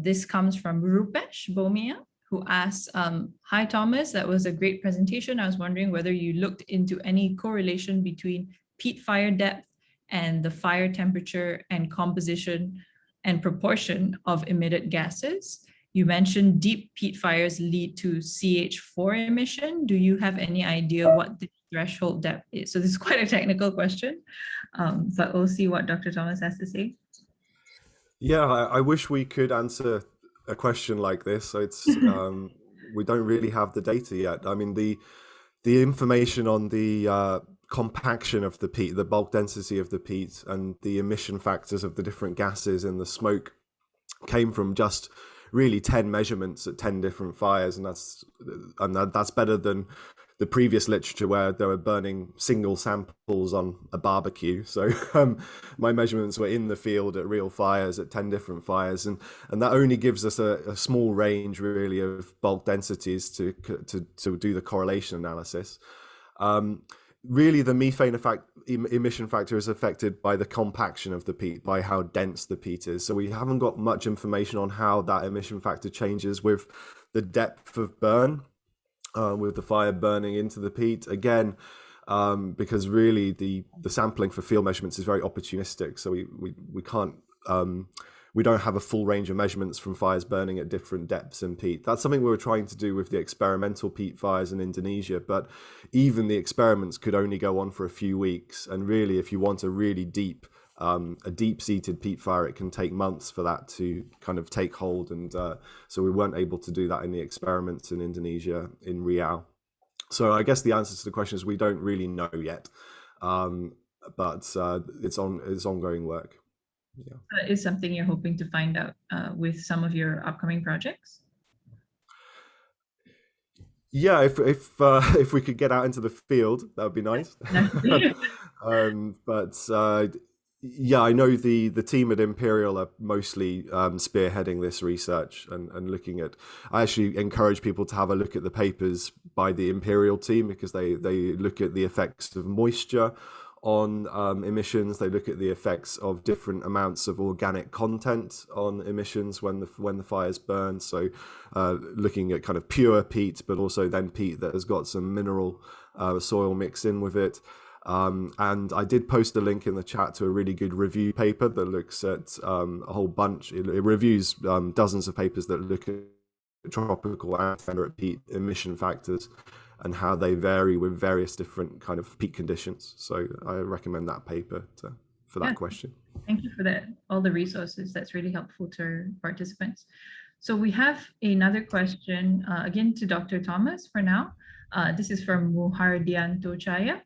This comes from Rupesh Bomia, who asks, hi Thomas, that was a great presentation. I was wondering whether you looked into any correlation between peat fire depth and the fire temperature and composition and proportion of emitted gases. You mentioned deep peat fires lead to CH4 emission. Do you have any idea what the threshold depth is? So this is quite a technical question, but we'll see what Dr. Thomas has to say. Yeah, I wish we could answer a question like this. So it's we don't really have the data yet. I mean, the information on the compaction of the peat, the bulk density of the peat, and the emission factors of the different gases in the smoke came from just really 10 measurements at 10 different fires, and that's better than the previous literature where they were burning single samples on a barbecue. So my measurements were in the field at real fires at 10 different fires, and that only gives us a small range really of bulk densities to do the correlation analysis. Really, the methane emission factor is affected by the compaction of the peat, by how dense the peat is. So we haven't got much information on how that emission factor changes with the depth of burn, with the fire burning into the peat. Again, because really the sampling for field measurements is very opportunistic. So we can't, we don't have a full range of measurements from fires burning at different depths in peat. That's something we were trying to do with the experimental peat fires in Indonesia, but even the experiments could only go on for a few weeks. And really, if you want a really deep, a deep-seated peat fire, it can take months for that to kind of take hold. And so we weren't able to do that in the experiments in Indonesia, in Riau. So I guess the answer to the question is we don't really know yet, but it's ongoing work. Yeah. That is something you're hoping to find out with some of your upcoming projects? Yeah, if we could get out into the field, that would be nice. But Yeah, I know the team at Imperial are mostly spearheading this research and looking at. I actually encourage people to have a look at the papers by the Imperial team because they look at the effects of moisture on emissions. They look at the effects of different amounts of organic content on emissions when the fires burn. So looking at kind of pure peat, but also then peat that has got some mineral soil mixed in with it. And I did post a link in the chat to a really good review paper that looks at a whole bunch. It reviews dozens of papers that look at tropical and temperate peat emission factors and how they vary with various different kind of peat conditions. So I recommend that paper for that question. Thank you for that, all the resources. That's really helpful to our participants. So we have another question, again to Dr. Thomas for now. This is from Muhardianto Chaya.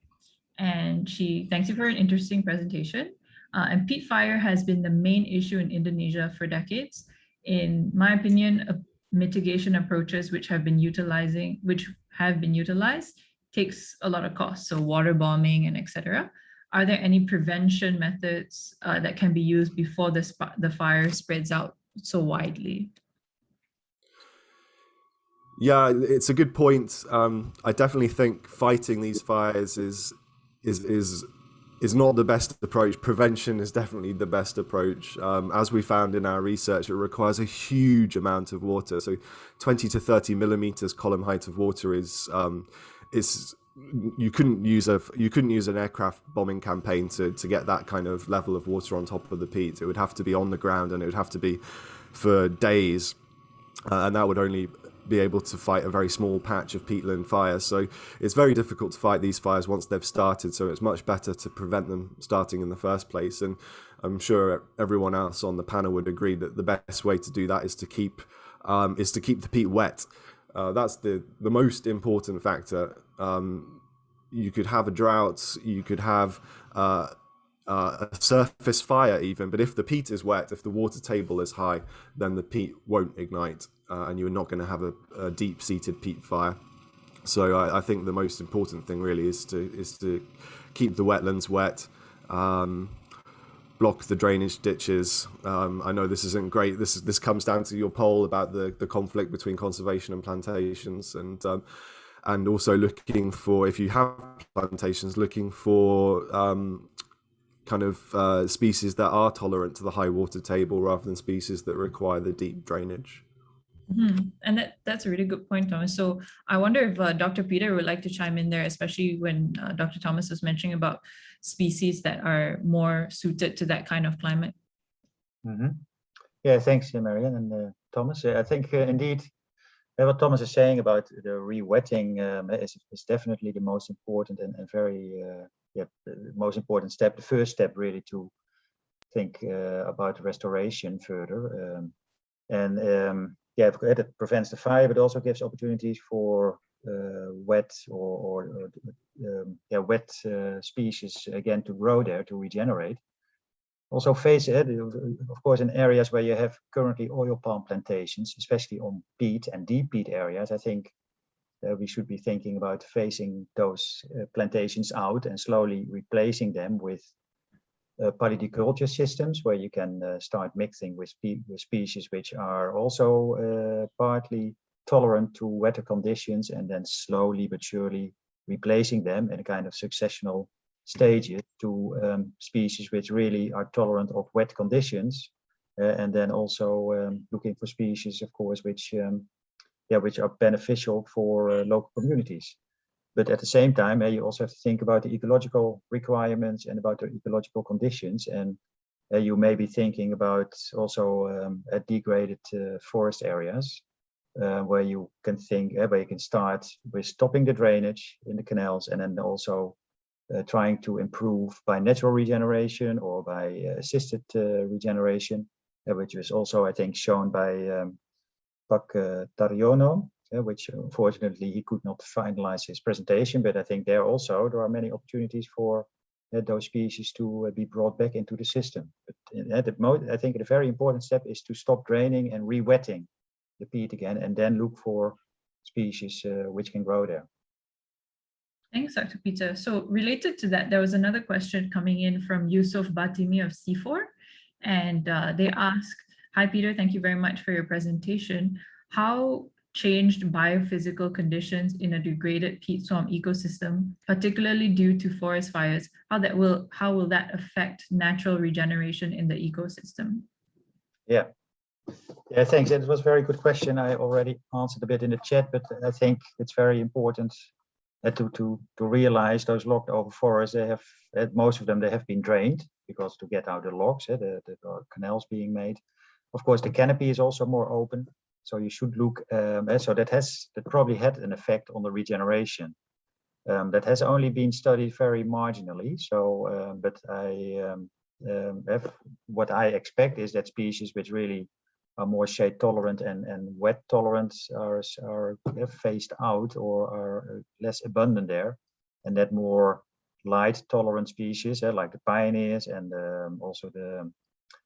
And she thanks you for an interesting presentation. And peat fire has been the main issue in Indonesia for decades. In my opinion, mitigation approaches which have been utilized takes a lot of cost. So water bombing and etc. Are there any prevention methods that can be used before the fire spreads out so widely? Yeah, it's a good point. I definitely think fighting these fires is not the best approach. Prevention is definitely the best approach. As we found in our research, it requires a huge amount of water. So 20 to 30 millimeters column height of water is you couldn't use an aircraft bombing campaign to get that kind of level of water on top of the peat. It would have to be on the ground, and it would have to be for days, and that would only be able to fight a very small patch of peatland fires. So it's very difficult to fight these fires once they've started. So it's much better to prevent them starting in the first place. And I'm sure everyone else on the panel would agree that the best way to do that is to keep the peat wet. That's the most important factor. You could have a drought, you could have a surface fire even, but if the peat is wet, if the water table is high, then the peat won't ignite. And you're not going to have a deep-seated peat fire. So I think the most important thing really is to keep the wetlands wet, block the drainage ditches. I know this isn't great. This comes down to your poll about the conflict between conservation and plantations, and also looking for, if you have plantations, looking for kind of species that are tolerant to the high water table rather than species that require the deep drainage. And that's a really good point, Thomas. So I wonder if Dr. Peter would like to chime in there, especially when Dr. Thomas was mentioning about species that are more suited to that kind of climate. Yeah, thanks, Marianne and Thomas. I think indeed what Thomas is saying about the re-wetting is definitely the most important and very the most important step, the first step really to think about restoration further. Yeah, it prevents the fire, but also gives opportunities for wet wet species again to grow there, to regenerate. Also face it, of course, in areas where you have currently oil palm plantations, especially on peat and deep peat areas. I think we should be thinking about phasing those plantations out and slowly replacing them with polyculture systems where you can start mixing with species which are also partly tolerant to wetter conditions, and then slowly but surely replacing them in a kind of successional stages to species which really are tolerant of wet conditions, and then also looking for species, of course, which are beneficial for local communities. But at the same time, you also have to think about the ecological requirements and about the ecological conditions. And you may be thinking about also degraded forest areas, where you can start with stopping the drainage in the canals, and then also trying to improve by natural regeneration or by assisted regeneration, which was also, I think, shown by Pak Tariono, which unfortunately he could not finalize his presentation, but I think there are many opportunities for those species to be brought back into the system. But I think the very important step is to stop draining and re-wetting the peat again, and then look for species which can grow there. Thanks, Dr. Peter. So related to that, there was another question coming in from Yusuf Batimi of C4. And they ask, hi, Peter, thank you very much for your presentation. How changed biophysical conditions in a degraded peat swamp ecosystem, particularly due to forest fires, how will that affect natural regeneration in the ecosystem? Yeah, thanks. It was a very good question. I already answered a bit in the chat, but I think it's very important to realize those logged over forests. They have, most of them, they have been drained because to get out the logs, the canals being made. Of course, the canopy is also more open. So you should look, so that probably had an effect on the regeneration. That has only been studied very marginally. So, but what I expect is that species which really are more shade tolerant and wet tolerant are phased out or are less abundant there, and that more light tolerant species, like the pioneers and also the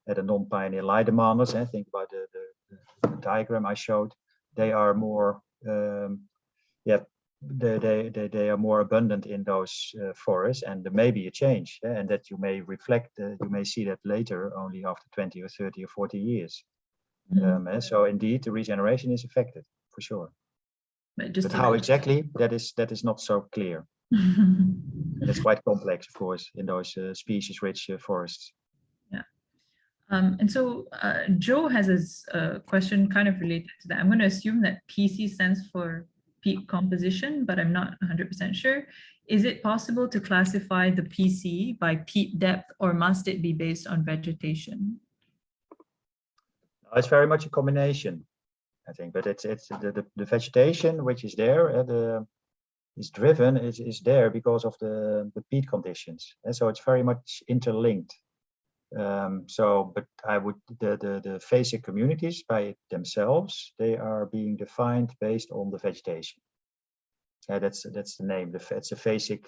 non-pioneer light demanders. I think about the diagram I showed, they are more they are more abundant in those forests, and there may be a change, and that you may reflect, you may see that later only after 20 or 30 or 40 years. And so indeed the regeneration is affected for sure, but how exactly, that is not so clear. And it's quite complex, of course, in those species rich forests. And so Joe has a question kind of related to that. I'm going to assume that PC stands for peat composition, but I'm not 100% sure. Is it possible to classify the PC by peat depth, or must it be based on vegetation? It's very much a combination, I think, but it's the vegetation which is there, is there because of the peat conditions, and so it's very much interlinked. But I would, the phasic communities by themselves, they are being defined based on the vegetation. That's the name. It's a phasic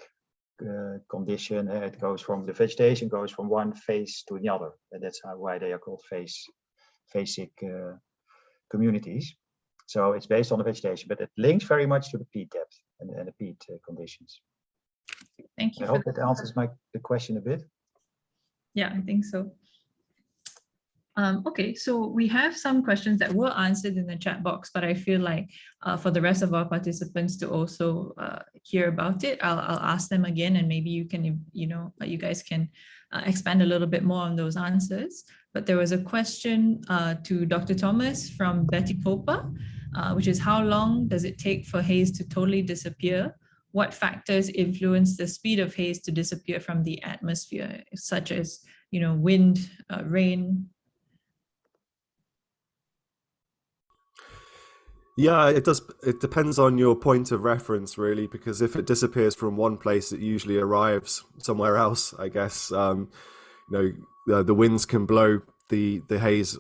condition. It goes from, the vegetation goes from one phase to the other, and that's why they are called phasic communities. So it's based on the vegetation, but it links very much to the peat depth and the peat conditions. Thank you. I hope that answers the question a bit. Yeah, I think so. Okay, so we have some questions that were answered in the chat box, but I feel like for the rest of our participants to also hear about it, I'll ask them again, and maybe you can, you guys can expand a little bit more on those answers. But there was a question to Dr. Thomas from Betty Copa, which is, how long does it take for haze to totally disappear? What factors influence the speed of haze to disappear from the atmosphere, such as, wind, rain? Yeah, it does. It depends on your point of reference, really, because if it disappears from one place, it usually arrives somewhere else, I guess. The winds can blow the haze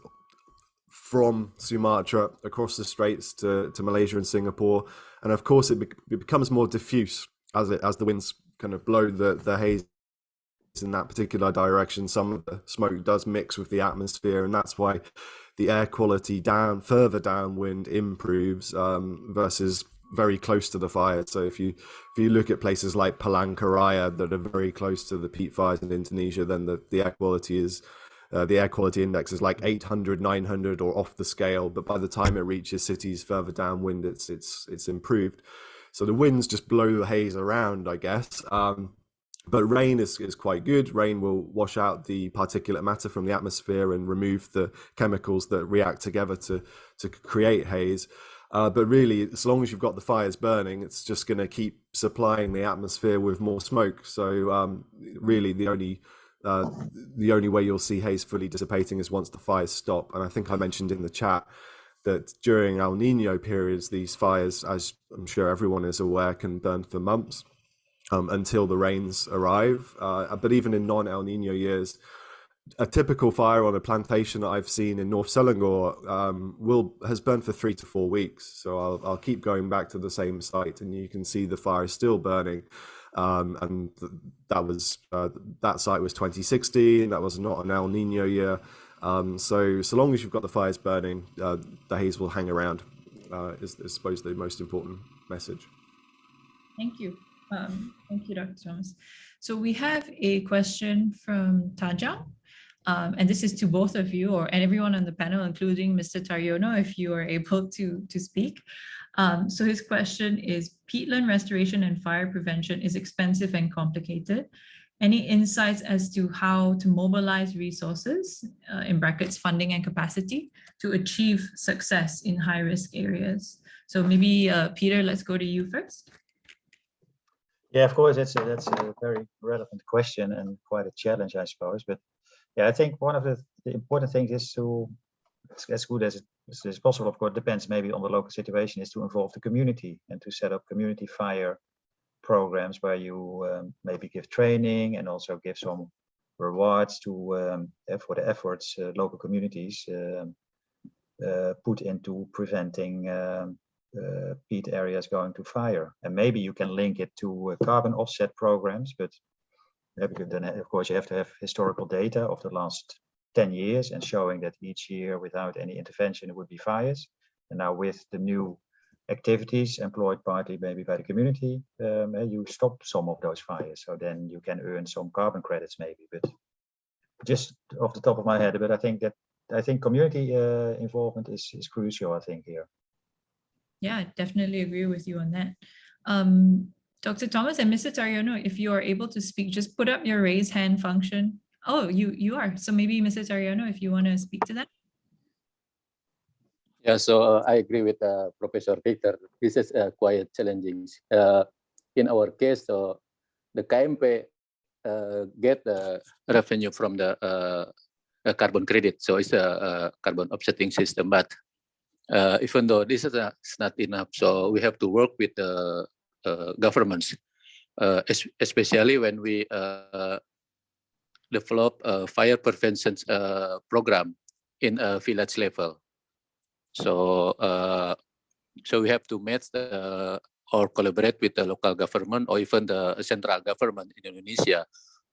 from Sumatra across the straits to Malaysia and Singapore, and of course it becomes more diffuse as the winds kind of blow the haze in that particular direction. Some of the smoke does mix with the atmosphere, and that's why the air quality further downwind improves versus very close to the fire. So if you look at places like Palangkaraya that are very close to the peat fires in Indonesia, then the air quality is the air quality index is like 800, 900 or off the scale. But by the time it reaches cities further downwind, it's improved. So the winds just blow the haze around, I guess. But rain is quite good. Rain will wash out the particulate matter from the atmosphere and remove the chemicals that react together to create haze. But really, as long as you've got the fires burning, it's just going to keep supplying the atmosphere with more smoke. So really, the only way you'll see haze fully dissipating is once the fires stop. And I think I mentioned in the chat that during El Nino periods, these fires, as I'm sure everyone is aware, can burn for months. Until the rains arrive. But even in non-El Nino years, a typical fire on a plantation that I've seen in North Selangor has burned for 3 to 4 weeks. So I'll keep going back to the same site, and you can see the fire is still burning. And that site was 2016. That was not an El Nino year. So long as you've got the fires burning, the haze will hang around. Is I suppose the most important message. Thank you. Thank you, Dr. Thomas. So we have a question from Tajang, and this is to both of you and everyone on the panel, including Mr. Tariono, if you are able to speak. So his question is, peatland restoration and fire prevention is expensive and complicated. Any insights as to how to mobilize resources, in brackets, funding and capacity, to achieve success in high-risk areas? So maybe, Peter, let's go to you first. Yeah, of course, that's a very relevant question and quite a challenge, I suppose. But yeah, I think one of the important things is to, as good as it is possible, of course, depends maybe on the local situation, is to involve the community and to set up community fire programs where you maybe give training and also give some rewards to for the efforts local communities put into preventing peat areas going to fire. And maybe you can link it to carbon offset programs, but then of course you have to have historical data of the last 10 years and showing that each year without any intervention it would be fires. And now with the new activities employed partly maybe by the community, you stop some of those fires, so then you can earn some carbon credits maybe. But just off the top of my head, but I think community involvement is crucial, I think, here. Yeah, I definitely agree with you on that. Dr. Thomas and Mr. Tariono, if you are able to speak, just put up your raise hand function. Oh, you are. So maybe Mr. Tariono, if you want to speak to that. Yeah, so I agree with Professor Peter. This is quite challenging. In our case, the KMP get the revenue from the carbon credit. So it's a carbon offsetting system. But even though this is not enough, so we have to work with the governments, especially when we develop a fire prevention program in a village level. So so we have to match or collaborate with the local government or even the central government in Indonesia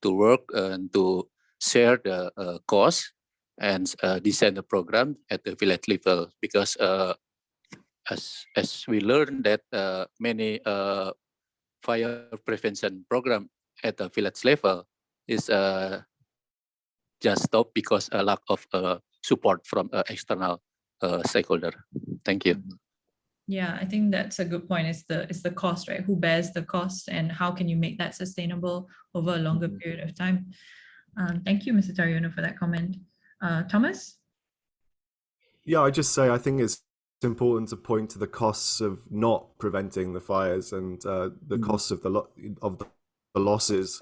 to work and to share the cost and design the program at the village level, because as we learned that many fire prevention program at the village level is just stopped because a lack of support from external stakeholder. Thank you. Yeah, I think that's a good point. It's the cost, right? Who bears the cost and how can you make that sustainable over a longer period of time? Thank you, Mr. Tariono, for that comment. Thomas? Yeah, I just say I think it's important to point to the costs of not preventing the fires and the costs of the losses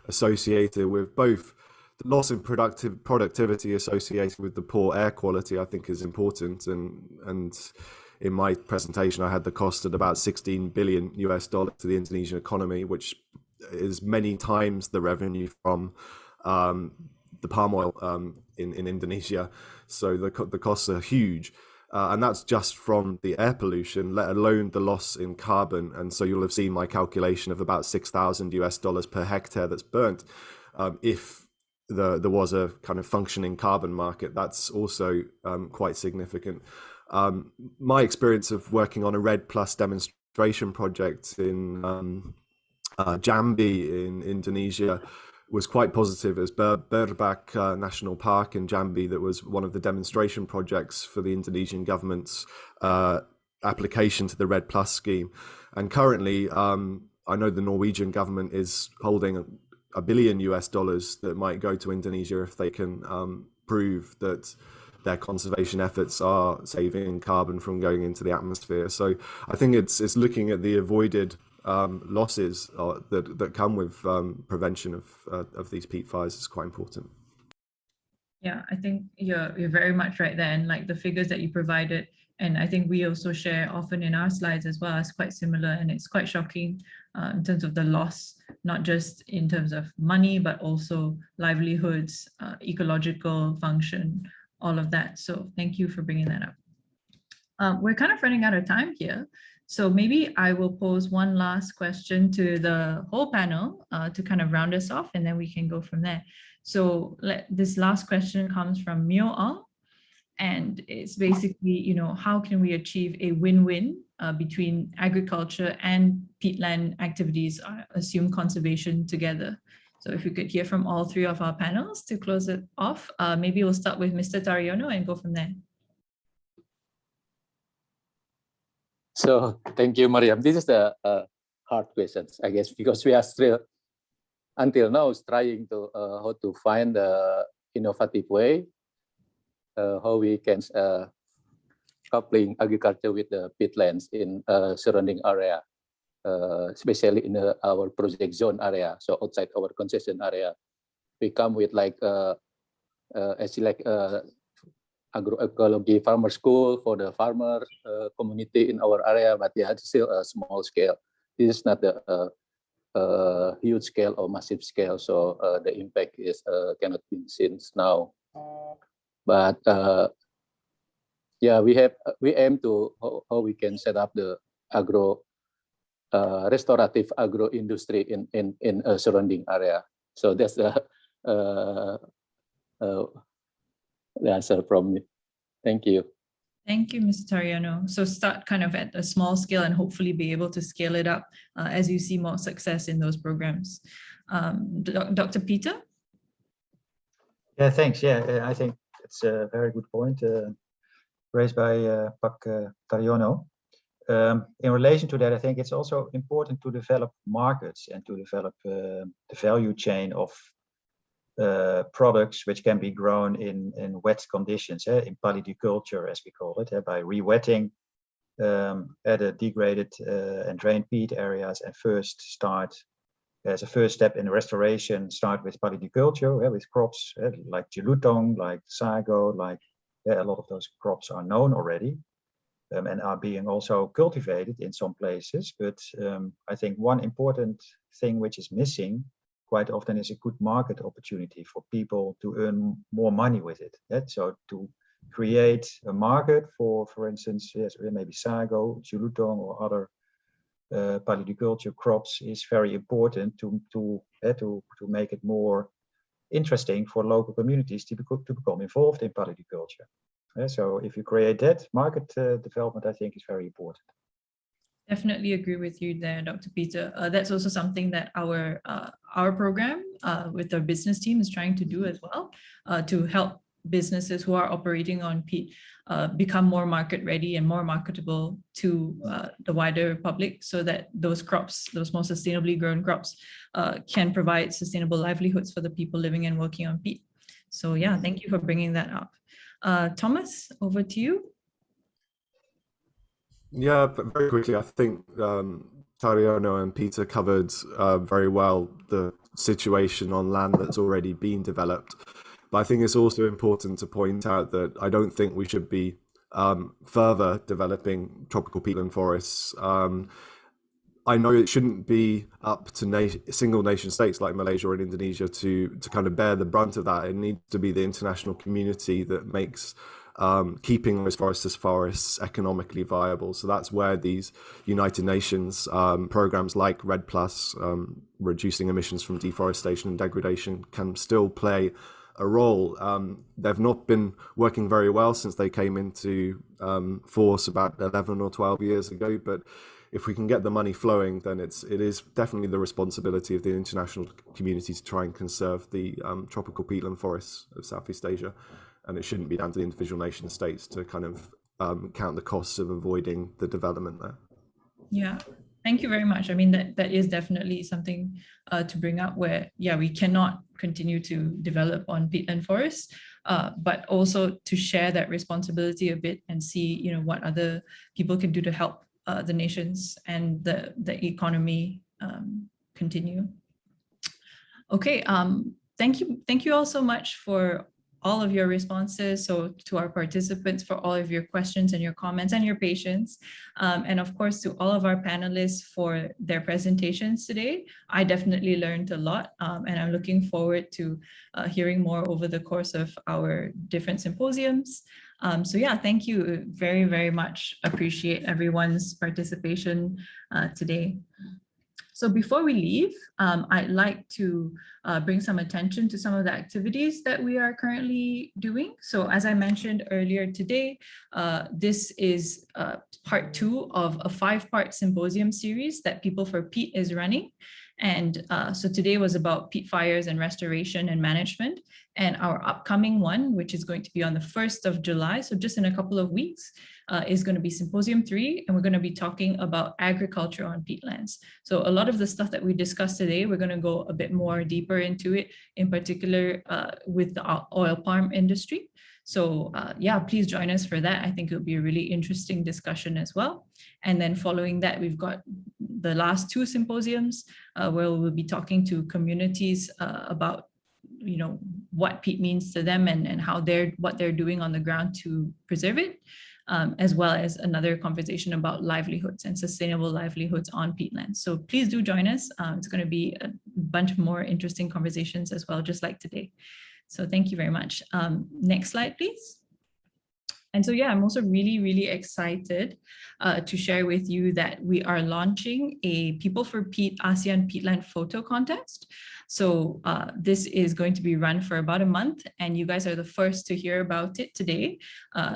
associated with both. The loss in productivity associated with the poor air quality, I think, is important. And in my presentation, I had the cost at about $16 billion to the Indonesian economy, which is many times the revenue from the palm oil in Indonesia. So the costs are huge. And that's just from the air pollution, let alone the loss in carbon. And so you'll have seen my calculation of about $6,000 per hectare that's burnt. If there was a kind of functioning carbon market, that's also quite significant. My experience of working on a REDD+ demonstration project in Jambi in Indonesia was quite positive. As Berbak National Park in Jambi, that was one of the demonstration projects for the Indonesian government's application to the REDD+ scheme. And currently, I know the Norwegian government is holding $1 billion that might go to Indonesia if they can prove that their conservation efforts are saving carbon from going into the atmosphere. So I think it's looking at the avoided losses that come with prevention of these peat fires is quite important. Yeah, I think you're very much right there, and like the figures that you provided, and I think we also share often in our slides as well, is quite similar, and it's quite shocking in terms of the loss, not just in terms of money, but also livelihoods, ecological function, all of that. So thank you for bringing that up. We're kind of running out of time here. So maybe I will pose one last question to the whole panel to kind of round us off, and then we can go from there. So this last question comes from Myo Ong, and it's basically, how can we achieve a win-win between agriculture and peatland activities assume conservation together. So if we could hear from all three of our panels to close it off, maybe we'll start with Mr. Tariono and go from there. So thank you, Mariam. This is the hard questions, I guess, because we are still until now is trying to how to find the innovative way how we can coupling agriculture with the peatlands in surrounding area, especially in our project zone area. So outside our concession area, we come with like actually like agroecology farmer school for the farmer community in our area, but yeah, it's still a small scale. This is not the huge scale or massive scale, so the impact is cannot be seen now. But yeah, we aim to how we can set up the restorative agro industry in a surrounding area. So that's the answer from me. Thank you. Thank you, Mr. Tariono. So start kind of at a small scale and hopefully be able to scale it up as you see more success in those programs. Dr. Peter? Yeah, thanks. Yeah, I think it's a very good point raised by Pak Tariono. In relation to that, I think it's also important to develop markets and to develop the value chain of products which can be grown in wet conditions, in paludiculture, as we call it, by re-wetting at the degraded and drained peat areas, and first start as a first step in restoration, start with paludiculture, with crops like jelutong, like sago, like a lot of those crops are known already and are being also cultivated in some places. But I think one important thing which is missing quite often is a good market opportunity for people to earn more money with it. So to create a market for instance, yes, maybe sago, jelutong, or other paludiculture crops is very important to make it more interesting for local communities to become involved in paludiculture. So if you create that market development, I think is very important. Definitely agree with you there, Dr. Peter. That's also something that our program with our business team is trying to do as well, to help businesses who are operating on peat become more market ready and more marketable to the wider public, so that those crops, those more sustainably grown crops, can provide sustainable livelihoods for the people living and working on peat. So yeah, thank you for bringing that up. Thomas, over to you. Yeah, but very quickly, I think Tariono and Peter covered very well the situation on land that's already been developed. But I think it's also important to point out that I don't think we should be further developing tropical peatland forests. I know it shouldn't be up to single nation states like Malaysia or Indonesia to kind of bear the brunt of that. It needs to be the international community that makes keeping those forests as forests economically viable. So that's where these United Nations programs like REDD+, reducing emissions from deforestation and degradation, can still play a role. They've not been working very well since they came into force about 11 or 12 years ago, but if we can get the money flowing, then it is definitely the responsibility of the international community to try and conserve the tropical peatland forests of Southeast Asia. And it shouldn't be down to the individual nation states to kind of count the costs of avoiding the development there. Yeah, thank you very much. I mean, that is definitely something to bring up, where, yeah, we cannot continue to develop on peatland forests, but also to share that responsibility a bit and see, what other people can do to help the nations and the economy continue. Okay, thank you all so much for all of your responses. So to our participants, for all of your questions and your comments and your patience. And of course, to all of our panelists for their presentations today. I definitely learned a lot, and I'm looking forward to hearing more over the course of our different symposiums. So yeah, thank you very, very much. Appreciate everyone's participation today. So before we leave, I'd like to bring some attention to some of the activities that we are currently doing. So as I mentioned earlier today, this is part 2 of a 5-part symposium series that People for Peat is running. And so today was about peat fires and restoration and management. And our upcoming one, which is going to be on the 1st of July, so just in a couple of weeks, is going to be Symposium 3, and we're going to be talking about agriculture on peatlands. So a lot of the stuff that we discussed today, we're going to go a bit more deeper into it, in particular with the oil palm industry. So yeah, please join us for that. I think it'll be a really interesting discussion as well. And then following that, we've got the last 2 symposiums where we'll be talking to communities about, you know, what peat means to them and how what they're doing on the ground to preserve it, as well as another conversation about livelihoods and sustainable livelihoods on peatlands. So please do join us. It's going to be a bunch of more interesting conversations as well, just like today. So thank you very much. Next slide, please. And so, yeah, I'm also really, really excited to share with you that we are launching a People for Peat ASEAN Peatland Photo Contest. So this is going to be run for about a month, and you guys are the first to hear about it today.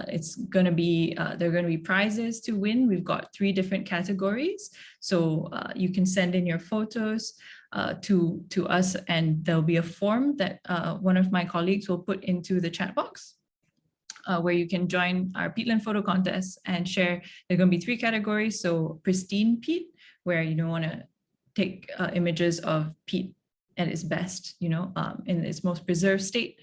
It's going to be, there are going to be prizes to win. We've got 3 different categories. So you can send in your photos to us, and there'll be a form that one of my colleagues will put into the chat box. Where you can join our Peatland photo contest and share. There are going to be 3 categories. So pristine peat, where you don't want to take images of peat at its best, you know, in its most preserved state.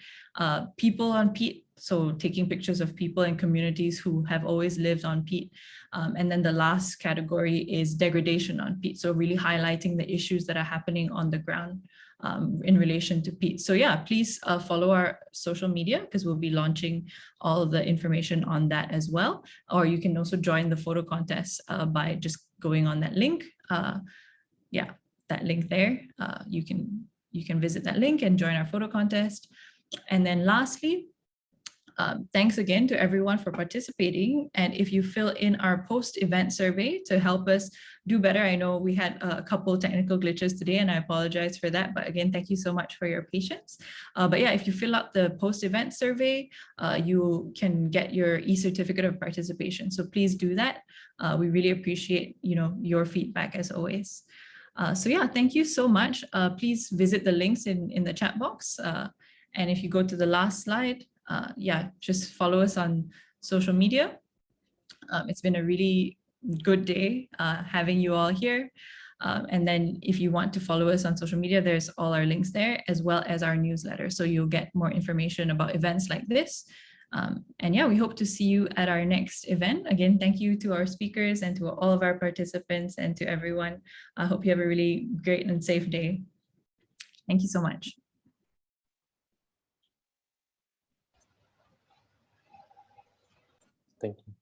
People on peat, so taking pictures of people and communities who have always lived on peat. And then the last category is degradation on peat, so really highlighting the issues that are happening on the ground in relation to peat. So yeah, please follow our social media, because we'll be launching all of the information on that as well. Or you can also join the photo contest by just going on that link. Yeah, that link there. You can visit that link and join our photo contest. And then lastly, thanks again to everyone for participating. And if you fill in our post-event survey to help us do better, I know we had a couple technical glitches today, and I apologize for that. But again, thank you so much for your patience. But yeah, if you fill out the post-event survey, you can get your e-certificate of participation. So please do that. We really appreciate, you know, your feedback as always. So yeah, thank you so much. Please visit the links in the chat box. And if you go to the last slide, yeah, just follow us on social media. It's been a really good day having you all here. And then if you want to follow us on social media, there's all our links there, as well as our newsletter. So you'll get more information about events like this. And yeah, we hope to see you at our next event. Again, thank you to our speakers and to all of our participants and to everyone. I hope you have a really great and safe day. Thank you so much. Thank you.